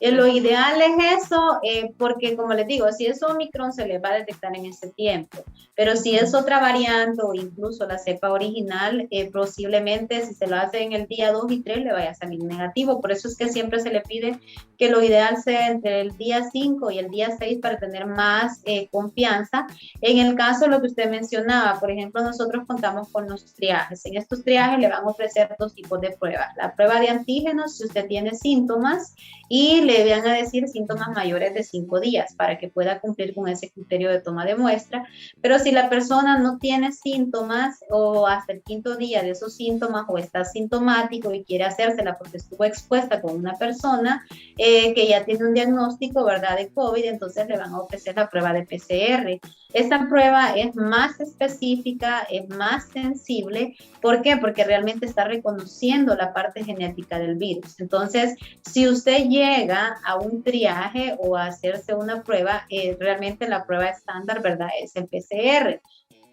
Lo ideal es eso, porque como les digo, si es Omicron se les va a detectar en ese tiempo, pero si es otra variante o incluso la cepa original, posiblemente si se lo hace en el día 2 y 3 le vaya a salir negativo. Por eso es que siempre se le pide que lo ideal sea entre el día 5 y el día 6 para tener más confianza. En el caso de lo que usted mencionaba, por ejemplo, nosotros contamos con los triajes. En estos triajes le van a ofrecer 2 tipos de pruebas. La prueba de antígenos, si usted tiene síntomas, y le van a decir síntomas mayores de 5 días para que pueda cumplir con ese criterio de toma de muestra. Pero si la persona no tiene síntomas o hasta el 5.º día de esos síntomas o está sintomático y quiere hacérsela porque estuvo expuesta con una persona que ya tiene un diagnóstico, ¿verdad?, de COVID, entonces le van a ofrecer la prueba de PCR. Esta prueba es más específica, es más sensible. ¿Por qué? Porque realmente está reconociendo la parte genética del virus. Entonces, si usted llega a un triaje o a hacerse una prueba, realmente la prueba estándar, ¿verdad?, es el PCR.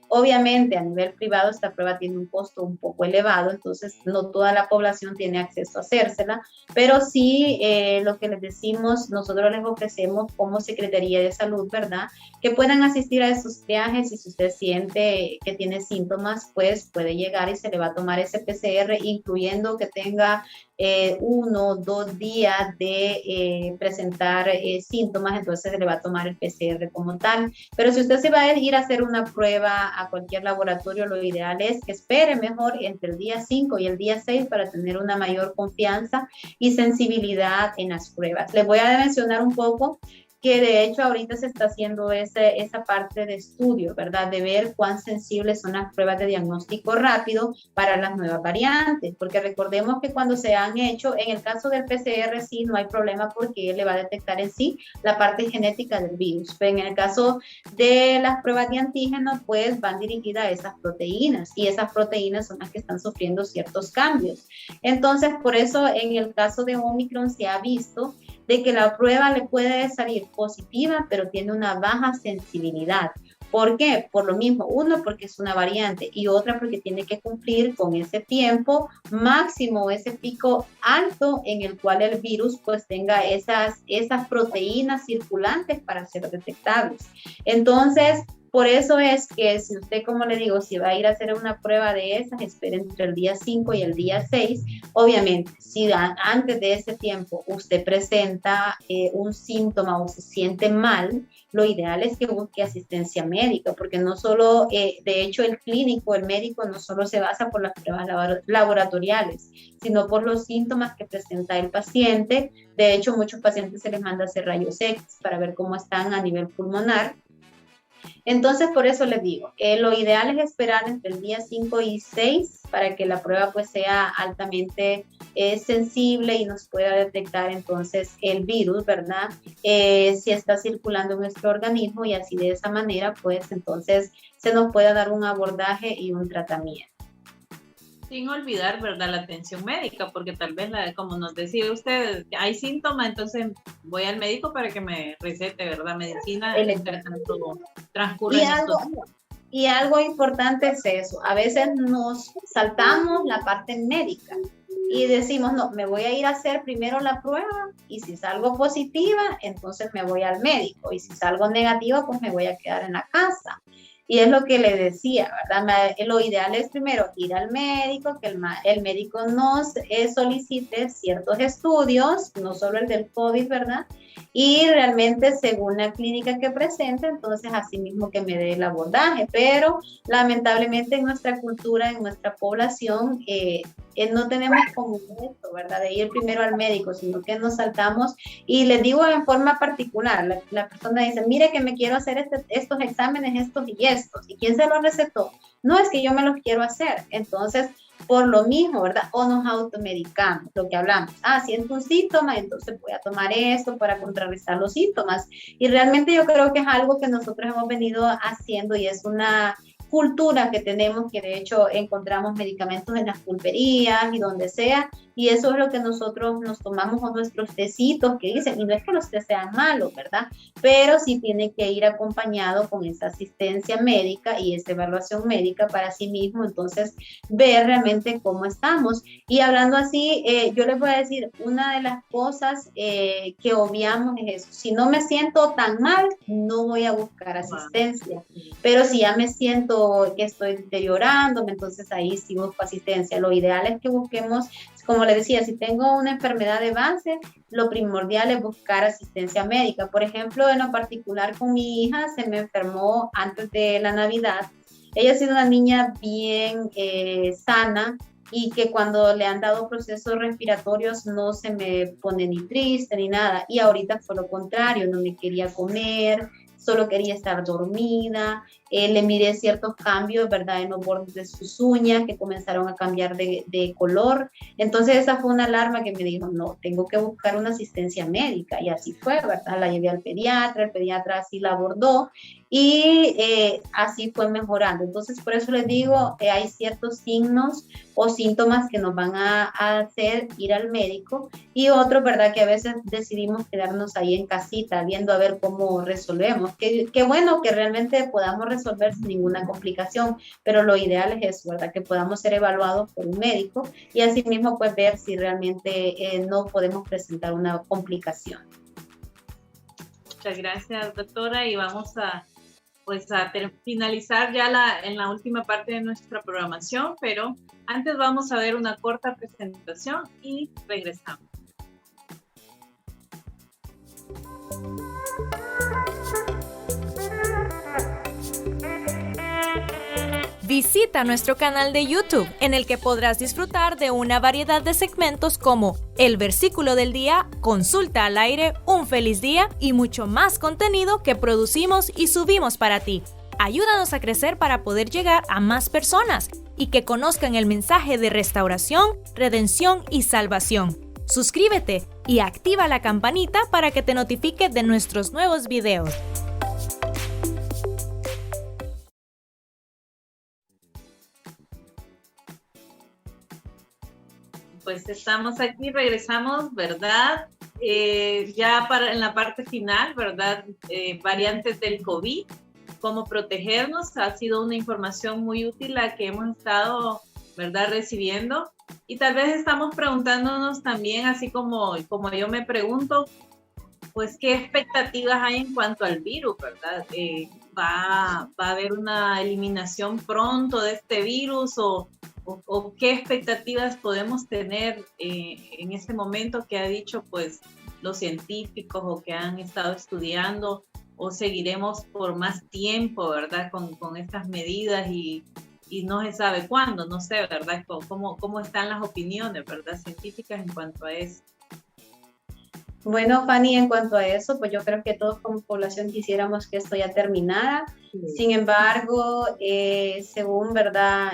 Obviamente a nivel privado esta prueba tiene un costo un poco elevado, entonces no toda la población tiene acceso a hacérsela, pero sí lo que les decimos, nosotros les ofrecemos como Secretaría de Salud, ¿verdad? Que puedan asistir a esos viajes y si usted siente que tiene síntomas, pues puede llegar y se le va a tomar ese PCR, incluyendo que tenga 1 o 2 días de presentar síntomas, entonces se le va a tomar el PCR como tal. Pero si usted se va a ir a hacer una prueba a cualquier laboratorio, lo ideal es que espere mejor entre el día 5 y el día 6 para tener una mayor confianza y sensibilidad en las pruebas. Les voy a mencionar un poco que de hecho ahorita se está haciendo esa parte de estudio, ¿verdad? De ver cuán sensibles son las pruebas de diagnóstico rápido para las nuevas variantes, porque recordemos que cuando se han hecho, en el caso del PCR sí no hay problema porque él le va a detectar en sí la parte genética del virus, pero en el caso de las pruebas de antígeno, pues van dirigidas a esas proteínas y esas proteínas son las que están sufriendo ciertos cambios. Entonces, por eso en el caso de Omicron se ha visto de que la prueba le puede salir positiva, pero tiene una baja sensibilidad. ¿Por qué? Por lo mismo, uno, porque es una variante y otra porque tiene que cumplir con ese tiempo máximo, ese pico alto en el cual el virus pues tenga esas proteínas circulantes para ser detectables. Entonces, por eso es que si usted, como le digo, si va a ir a hacer una prueba de esas, espere entre el día 5 y el día 6. Obviamente, si antes de ese tiempo usted presenta un síntoma o se siente mal, lo ideal es que busque asistencia médica, porque no solo, de hecho, el clínico, el médico, no solo se basa por las pruebas laboratoriales, sino por los síntomas que presenta el paciente. De hecho, muchos pacientes se les manda a hacer rayos X para ver cómo están a nivel pulmonar. Entonces, por eso les digo, lo ideal es esperar entre el día 5 y 6 para que la prueba pues sea altamente sensible y nos pueda detectar entonces el virus, ¿verdad? Si está circulando en nuestro organismo y así de esa manera pues entonces se nos pueda dar un abordaje y un tratamiento. Sin olvidar, ¿verdad?, la atención médica, porque tal vez, como nos decía usted, hay síntomas, entonces voy al médico para que me recete, ¿verdad?, medicina, entre tanto transcurre y algo importante es eso, a veces nos saltamos la parte médica y decimos, no, me voy a ir a hacer primero la prueba y si salgo positiva, entonces me voy al médico y si salgo negativa, pues me voy a quedar en la casa. Y es lo que le decía, ¿verdad? Lo ideal es primero ir al médico, que el médico nos solicite ciertos estudios, no solo el del COVID, ¿verdad? Y realmente según la clínica que presente, entonces así mismo que me dé el abordaje. Pero lamentablemente en nuestra cultura, en nuestra población, no tenemos como esto, ¿verdad? De ir primero al médico, sino que nos saltamos. Y les digo en forma particular, la persona dice, mire que me quiero hacer estos exámenes, estos y estos. ¿Y quién se los recetó? No, es que yo me los quiero hacer. Entonces, por lo mismo, ¿verdad? O nos automedicamos, lo que hablamos. Siento un síntoma, entonces voy a tomar esto para contrarrestar los síntomas. Y realmente yo creo que es algo que nosotros hemos venido haciendo y es una cultura que tenemos, que de hecho encontramos medicamentos en las pulperías y donde sea, y eso es lo que nosotros nos tomamos con nuestros tecitos que dicen, y no es que los tés sean malos, ¿verdad? Pero sí tiene que ir acompañado con esa asistencia médica y esa evaluación médica para sí mismo, entonces ver realmente cómo estamos. Y hablando así, yo les voy a decir, una de las cosas que obviamos es eso, si no me siento tan mal, no voy a buscar asistencia, pero si ya me siento que estoy deteriorándome, entonces ahí sí busco asistencia. Lo ideal es que busquemos, como les decía, si tengo una enfermedad de base, lo primordial es buscar asistencia médica. Por ejemplo, en lo particular con mi hija, se me enfermó antes de la Navidad. Ella ha sido una niña bien sana y que cuando le han dado procesos respiratorios no se me pone ni triste ni nada. Y ahorita fue lo contrario, no me quería comer, solo quería estar dormida. Le miré ciertos cambios, ¿verdad?, en los bordes de sus uñas que comenzaron a cambiar de color. Entonces esa fue una alarma que me dijo, no, tengo que buscar una asistencia médica. Y así fue, ¿verdad? La llevé al pediatra, el pediatra así la abordó y así fue mejorando. Entonces por eso les digo, hay ciertos signos o síntomas que nos van a hacer ir al médico y otros, ¿verdad?, que a veces decidimos quedarnos ahí en casita viendo a ver cómo resolvemos. Qué bueno que realmente podamos resolver resolver sin ninguna complicación, pero lo ideal es eso, ¿verdad? Que podamos ser evaluados por un médico y asimismo pues ver si realmente no podemos presentar una complicación. Muchas gracias, doctora, y vamos a finalizar ya en la última parte de nuestra programación, pero antes vamos a ver una corta presentación y regresamos. Visita nuestro canal de YouTube, en el que podrás disfrutar de una variedad de segmentos como el versículo del día, consulta al aire, un feliz día y mucho más contenido que producimos y subimos para ti. Ayúdanos a crecer para poder llegar a más personas y que conozcan el mensaje de restauración, redención y salvación. Suscríbete y activa la campanita para que te notifique de nuestros nuevos videos. Pues estamos aquí, regresamos, ¿verdad? Ya en la parte final, ¿verdad? Variantes del COVID, cómo protegernos, ha sido una información muy útil la que hemos estado, ¿verdad? Recibiendo. Y tal vez estamos preguntándonos también, así como yo me pregunto, pues, ¿qué expectativas hay en cuanto al virus, verdad? ¿Va a haber una eliminación pronto de este virus o qué expectativas podemos tener en este momento que ha dicho pues los científicos o que han estado estudiando, o seguiremos por más tiempo, ¿verdad? Con estas medidas y no se sabe cuándo, no sé, ¿verdad? ¿Cómo están las opiniones, ¿verdad? Científicas en cuanto a eso. Bueno, Fanny, en cuanto a eso, pues yo creo que todos como población quisiéramos que esto ya terminara. Sí. Sin embargo, según, ¿verdad?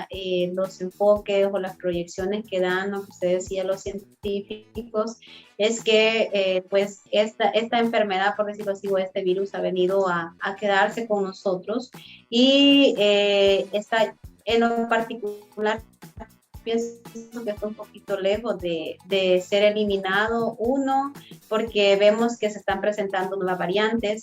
Los enfoques o las proyecciones que dan, lo que usted decía, los científicos, es que pues esta enfermedad, por decirlo así, o este virus ha venido a quedarse con nosotros y está en lo particular, pienso que está un poquito lejos de ser eliminado, uno, porque vemos que se están presentando nuevas variantes,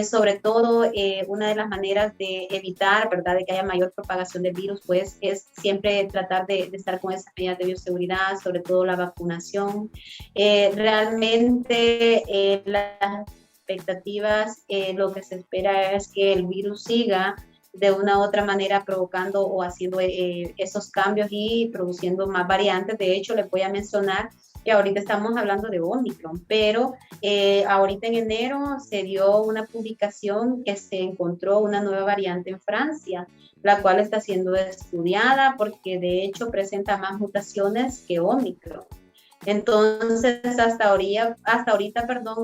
sobre todo una de las maneras de evitar, ¿verdad?, de que haya mayor propagación del virus, pues es siempre tratar de estar con esas medidas de bioseguridad, sobre todo la vacunación. Realmente las expectativas, lo que se espera es que el virus siga de una u otra manera provocando o haciendo esos cambios y produciendo más variantes. De hecho, les voy a mencionar que ahorita estamos hablando de Omicron, pero ahorita en enero se dio una publicación que se encontró una nueva variante en Francia, la cual está siendo estudiada porque de hecho presenta más mutaciones que Omicron. Entonces, hasta ahorita,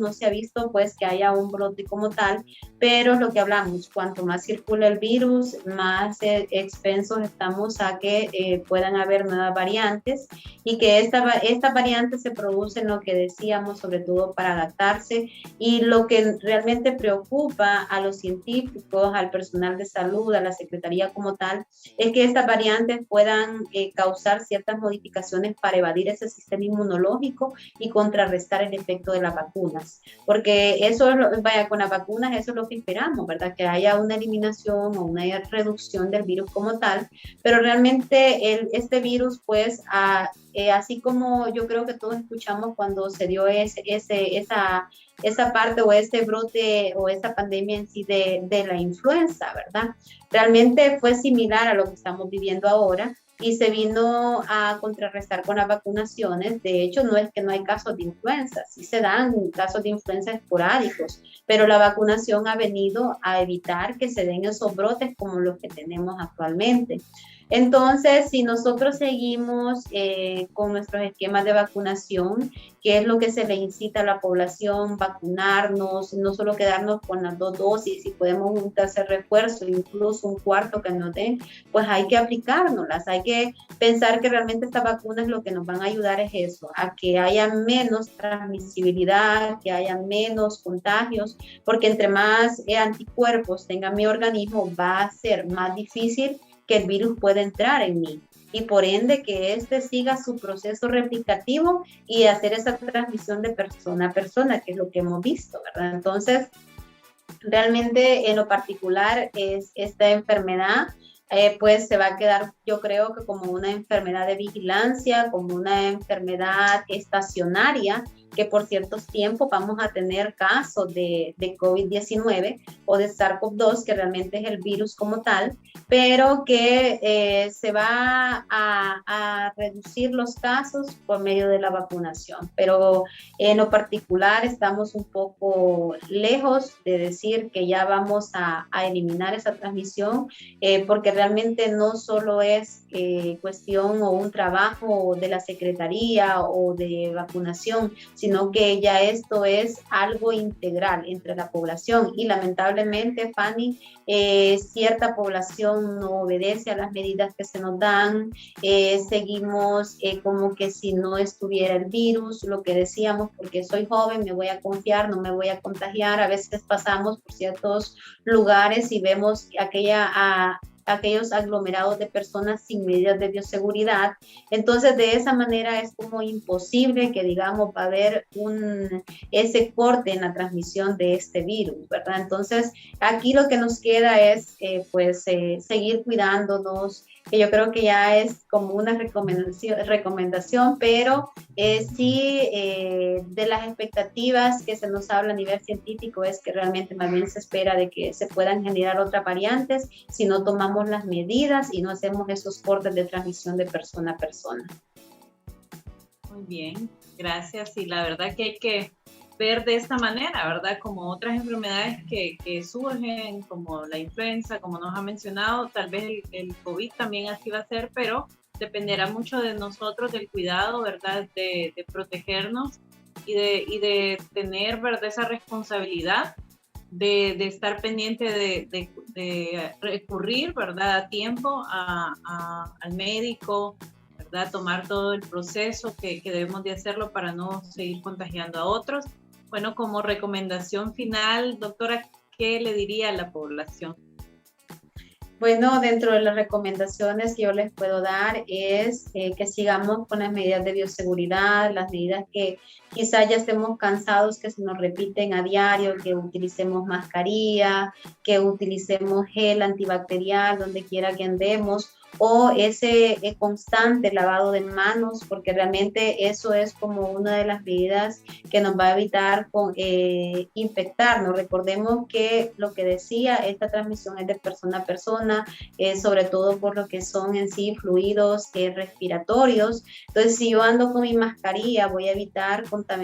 no se ha visto pues que haya un brote como tal, pero lo que hablamos, cuanto más circula el virus, más expensos estamos a que puedan haber nuevas variantes y que esta variante se produce en lo que decíamos, sobre todo para adaptarse, y lo que realmente preocupa a los científicos, al personal de salud, a la Secretaría como tal, es que estas variantes puedan causar ciertas modificaciones para evadir ese sistema inmunológico y contrarrestar el efecto de las vacunas, porque eso, con las vacunas eso es lo que esperamos, ¿verdad? Que haya una eliminación o una reducción del virus como tal, pero realmente este virus, pues, así como yo creo que todos escuchamos cuando se dio esa parte o ese brote o esa pandemia en sí de la influenza, ¿verdad? Realmente fue similar a lo que estamos viviendo ahora, y se vino a contrarrestar con las vacunaciones. De hecho, no es que no hay casos de influenza, sí se dan casos de influenza esporádicos, pero la vacunación ha venido a evitar que se den esos brotes como los que tenemos actualmente. Entonces, si nosotros seguimos con nuestros esquemas de vacunación, que es lo que se le incita a la población, vacunarnos, no solo quedarnos con las 2 dosis, si podemos un tercer refuerzo, incluso un cuarto que nos den, pues hay que aplicárnoslas, hay que pensar que realmente estas vacunas lo que nos van a ayudar es eso, a que haya menos transmisibilidad, que haya menos contagios, porque entre más anticuerpos tenga mi organismo, va a ser más difícil que el virus pueda entrar en mí y por ende que éste siga su proceso replicativo y hacer esa transmisión de persona a persona, que es lo que hemos visto, ¿verdad? Entonces, Realmente en lo particular es esta enfermedad, pues se va a quedar, yo creo que como una enfermedad de vigilancia, como una enfermedad estacionaria, que por ciertos tiempos vamos a tener casos de COVID-19 o de SARS-CoV-2, que realmente es el virus como tal, pero que se va a reducir los casos por medio de la vacunación. Pero en lo particular estamos un poco lejos de decir que ya vamos a eliminar esa transmisión, porque realmente no solo es cuestión o un trabajo de la Secretaría o de vacunación, sino que ya esto es algo integral entre la población y lamentablemente, Fanny, cierta población no obedece a las medidas que se nos dan, seguimos como que si no estuviera el virus, lo que decíamos, porque soy joven, me voy a confiar, no me voy a contagiar. A veces pasamos por ciertos lugares y vemos aquellos aglomerados de personas sin medidas de bioseguridad. Entonces, de esa manera es como imposible que, digamos, va a haber ese corte en la transmisión de este virus, ¿verdad? Entonces, aquí lo que nos queda es, seguir cuidándonos, que yo creo que ya es como una recomendación, pero sí, de las expectativas que se nos habla a nivel científico es que realmente más bien se espera de que se puedan generar otras variantes si no tomamos las medidas y no hacemos esos cortes de transmisión de persona a persona. Muy bien, gracias. Y la verdad que hay que ver de esta manera, ¿verdad? Como otras enfermedades que surgen, como la influenza, como nos ha mencionado, tal vez el COVID también así va a ser, pero dependerá mucho de nosotros, del cuidado, ¿verdad? De protegernos y de tener, ¿verdad? Esa responsabilidad de estar pendiente de recurrir, ¿verdad? A tiempo al médico, ¿verdad? Tomar todo el proceso que debemos de hacerlo para no seguir contagiando a otros. Bueno, como recomendación final, doctora, ¿qué le diría a la población? Bueno, dentro de las recomendaciones que yo les puedo dar es que sigamos con las medidas de bioseguridad, las medidas que quizás ya estemos cansados, que se nos repiten a diario, que utilicemos mascarilla, que utilicemos gel antibacterial donde quiera que andemos, o ese constante lavado de manos, porque realmente eso es como una de las medidas que nos va a evitar infectarnos. Recordemos que lo que decía, esta transmisión es de persona a persona, sobre todo por lo que son en sí fluidos respiratorios. Entonces, si yo ando con mi mascarilla, voy a evitar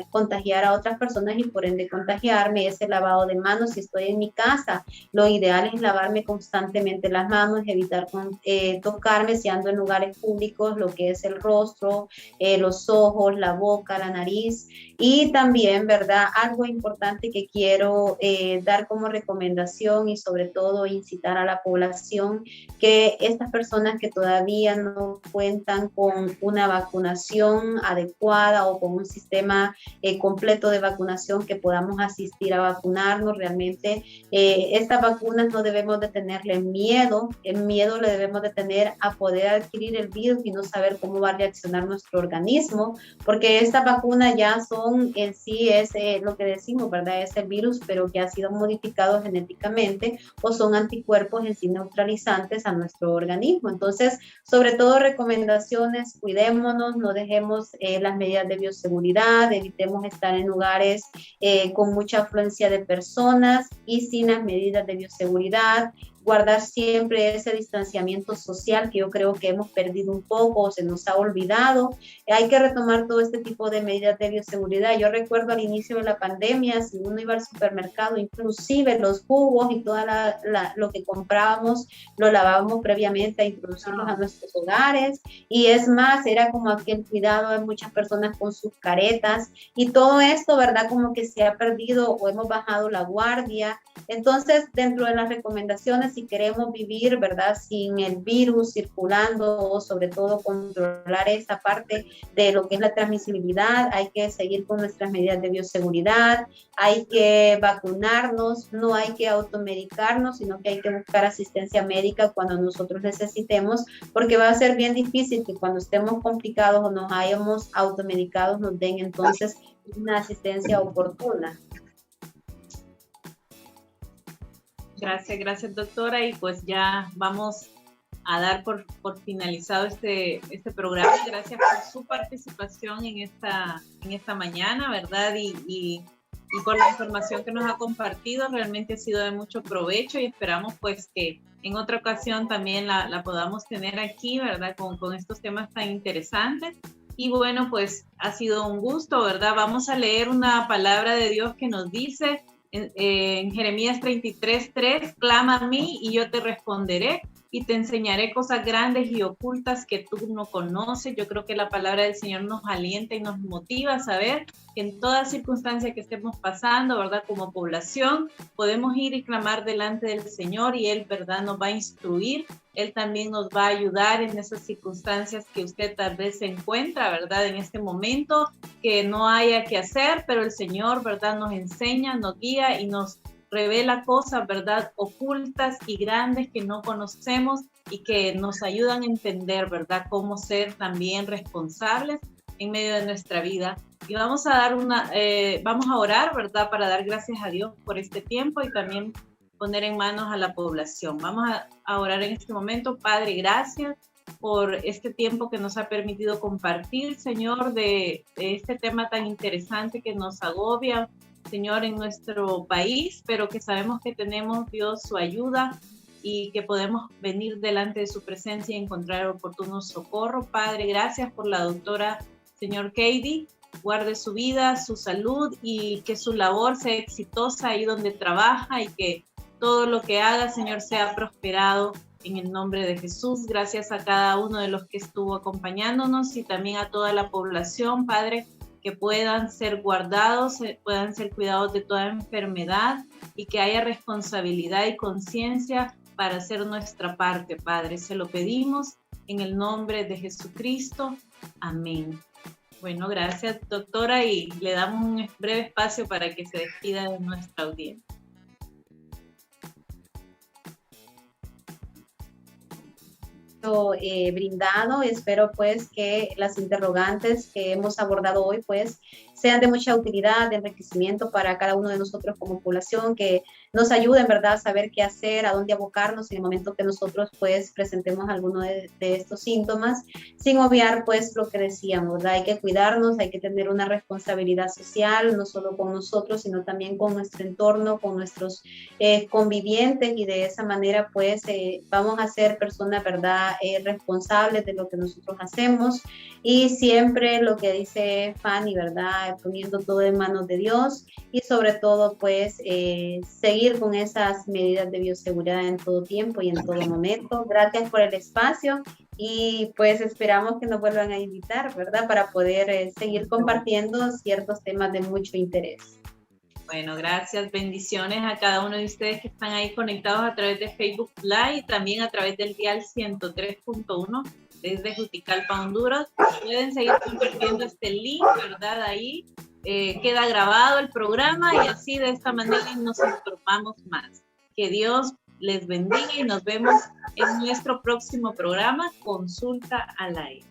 contagiar a otras personas y por ende contagiarme. Ese lavado de manos, si estoy en mi casa, lo ideal es lavarme constantemente las manos, evitar tocarme si ando en lugares públicos, lo que es el rostro, los ojos, la boca, la nariz. Y también, ¿verdad? Algo importante que quiero dar como recomendación y sobre todo incitar a la población, que estas personas que todavía no cuentan con una vacunación adecuada o con un sistema completo de vacunación que podamos asistir a vacunarnos, realmente estas vacunas no debemos de tenerle miedo, el miedo le debemos de tener a poder adquirir el virus y no saber cómo va a reaccionar nuestro organismo, porque estas vacunas ya son en sí, es lo que decimos, ¿verdad? Es el virus, pero que ha sido modificado genéticamente, o son anticuerpos en sí neutralizantes a nuestro organismo. Entonces, sobre todo recomendaciones, cuidémonos, no dejemos las medidas de bioseguridad, evitemos estar en lugares con mucha afluencia de personas y sin las medidas de bioseguridad, guardar siempre ese distanciamiento social que yo creo que hemos perdido un poco o se nos ha olvidado. Hay que retomar todo este tipo de medidas de bioseguridad. Yo recuerdo al inicio de la pandemia, si uno iba al supermercado, inclusive los jugos y todo lo que comprábamos, lo lavábamos previamente a introducirlos a nuestros hogares. Y es más, era como aquel cuidado de muchas personas con sus caretas. Y todo esto, ¿verdad? Como que se ha perdido o hemos bajado la guardia. Entonces, dentro de las recomendaciones, si queremos vivir, ¿verdad?, sin el virus circulando o sobre todo controlar esta parte de lo que es la transmisibilidad, hay que seguir con nuestras medidas de bioseguridad, hay que vacunarnos, no hay que automedicarnos, sino que hay que buscar asistencia médica cuando nosotros necesitemos, porque va a ser bien difícil que cuando estemos complicados o nos hayamos automedicados nos den entonces una asistencia oportuna. Gracias, doctora. Y pues ya vamos a dar por finalizado este programa. Gracias por su participación en esta mañana, ¿verdad? Y por la información que nos ha compartido. Realmente ha sido de mucho provecho y esperamos pues que en otra ocasión también la podamos tener aquí, ¿verdad? Con estos temas tan interesantes. Y bueno, pues ha sido un gusto, ¿verdad? Vamos a leer una palabra de Dios que nos dice en Jeremías 33:3, clama a mí y yo te responderé y te enseñaré cosas grandes y ocultas que tú no conoces. Yo creo que la palabra del Señor nos alienta y nos motiva a saber que en toda circunstancia que estemos pasando, ¿verdad? Como población, podemos ir y clamar delante del Señor y Él, ¿verdad? Nos va a instruir. Él también nos va a ayudar en esas circunstancias que usted tal vez se encuentra, ¿verdad? En este momento que no haya que hacer, pero el Señor, ¿verdad? Nos enseña, nos guía y nos revela cosas, ¿verdad? Ocultas y grandes que no conocemos y que nos ayudan a entender, ¿verdad? Cómo ser también responsables en medio de nuestra vida. Y vamos a vamos a orar, ¿verdad? Para dar gracias a Dios por este tiempo y también poner en manos a la población. Vamos a orar en este momento. Padre, gracias por este tiempo que nos ha permitido compartir, Señor, de este tema tan interesante que nos agobia, Señor, en nuestro país, pero que sabemos que tenemos, Dios, su ayuda y que podemos venir delante de su presencia y encontrar oportuno socorro. Padre, gracias por la doctora, Señor Katie. Guarde su vida, su salud y que su labor sea exitosa ahí donde trabaja y que todo lo que haga, Señor, sea prosperado en el nombre de Jesús. Gracias a cada uno de los que estuvo acompañándonos y también a toda la población, Padre, que puedan ser guardados, puedan ser cuidados de toda enfermedad y que haya responsabilidad y conciencia para hacer nuestra parte, Padre. Se lo pedimos en el nombre de Jesucristo. Amén. Bueno, gracias, doctora, y le damos un breve espacio para que se despida de nuestra audiencia. Brindado. Espero pues que las interrogantes que hemos abordado hoy pues sean de mucha utilidad, de enriquecimiento para cada uno de nosotros como población, que nos ayuden, ¿verdad?, a saber qué hacer, a dónde abocarnos en el momento que nosotros pues presentemos alguno de estos síntomas, sin obviar pues lo que decíamos, ¿verdad? Hay que cuidarnos, hay que tener una responsabilidad social, no solo con nosotros, sino también con nuestro entorno, con nuestros convivientes, y de esa manera pues vamos a ser personas, ¿verdad?, responsables de lo que nosotros hacemos, y siempre lo que dice Fanny, ¿verdad?, poniendo todo en manos de Dios, y sobre todo pues seguir con esas medidas de bioseguridad en todo tiempo y en todo momento. Gracias por el espacio y pues esperamos que nos vuelvan a invitar, ¿verdad?, para poder seguir compartiendo ciertos temas de mucho interés. Bueno, gracias, bendiciones a cada uno de ustedes que están ahí conectados a través de Facebook Live y también a través del dial 103.1 desde Juticalpa, Honduras. Pueden seguir compartiendo este link, ¿verdad? Ahí queda grabado el programa y así de esta manera nos informamos más. Que Dios les bendiga y nos vemos en nuestro próximo programa, Consulta al Aire.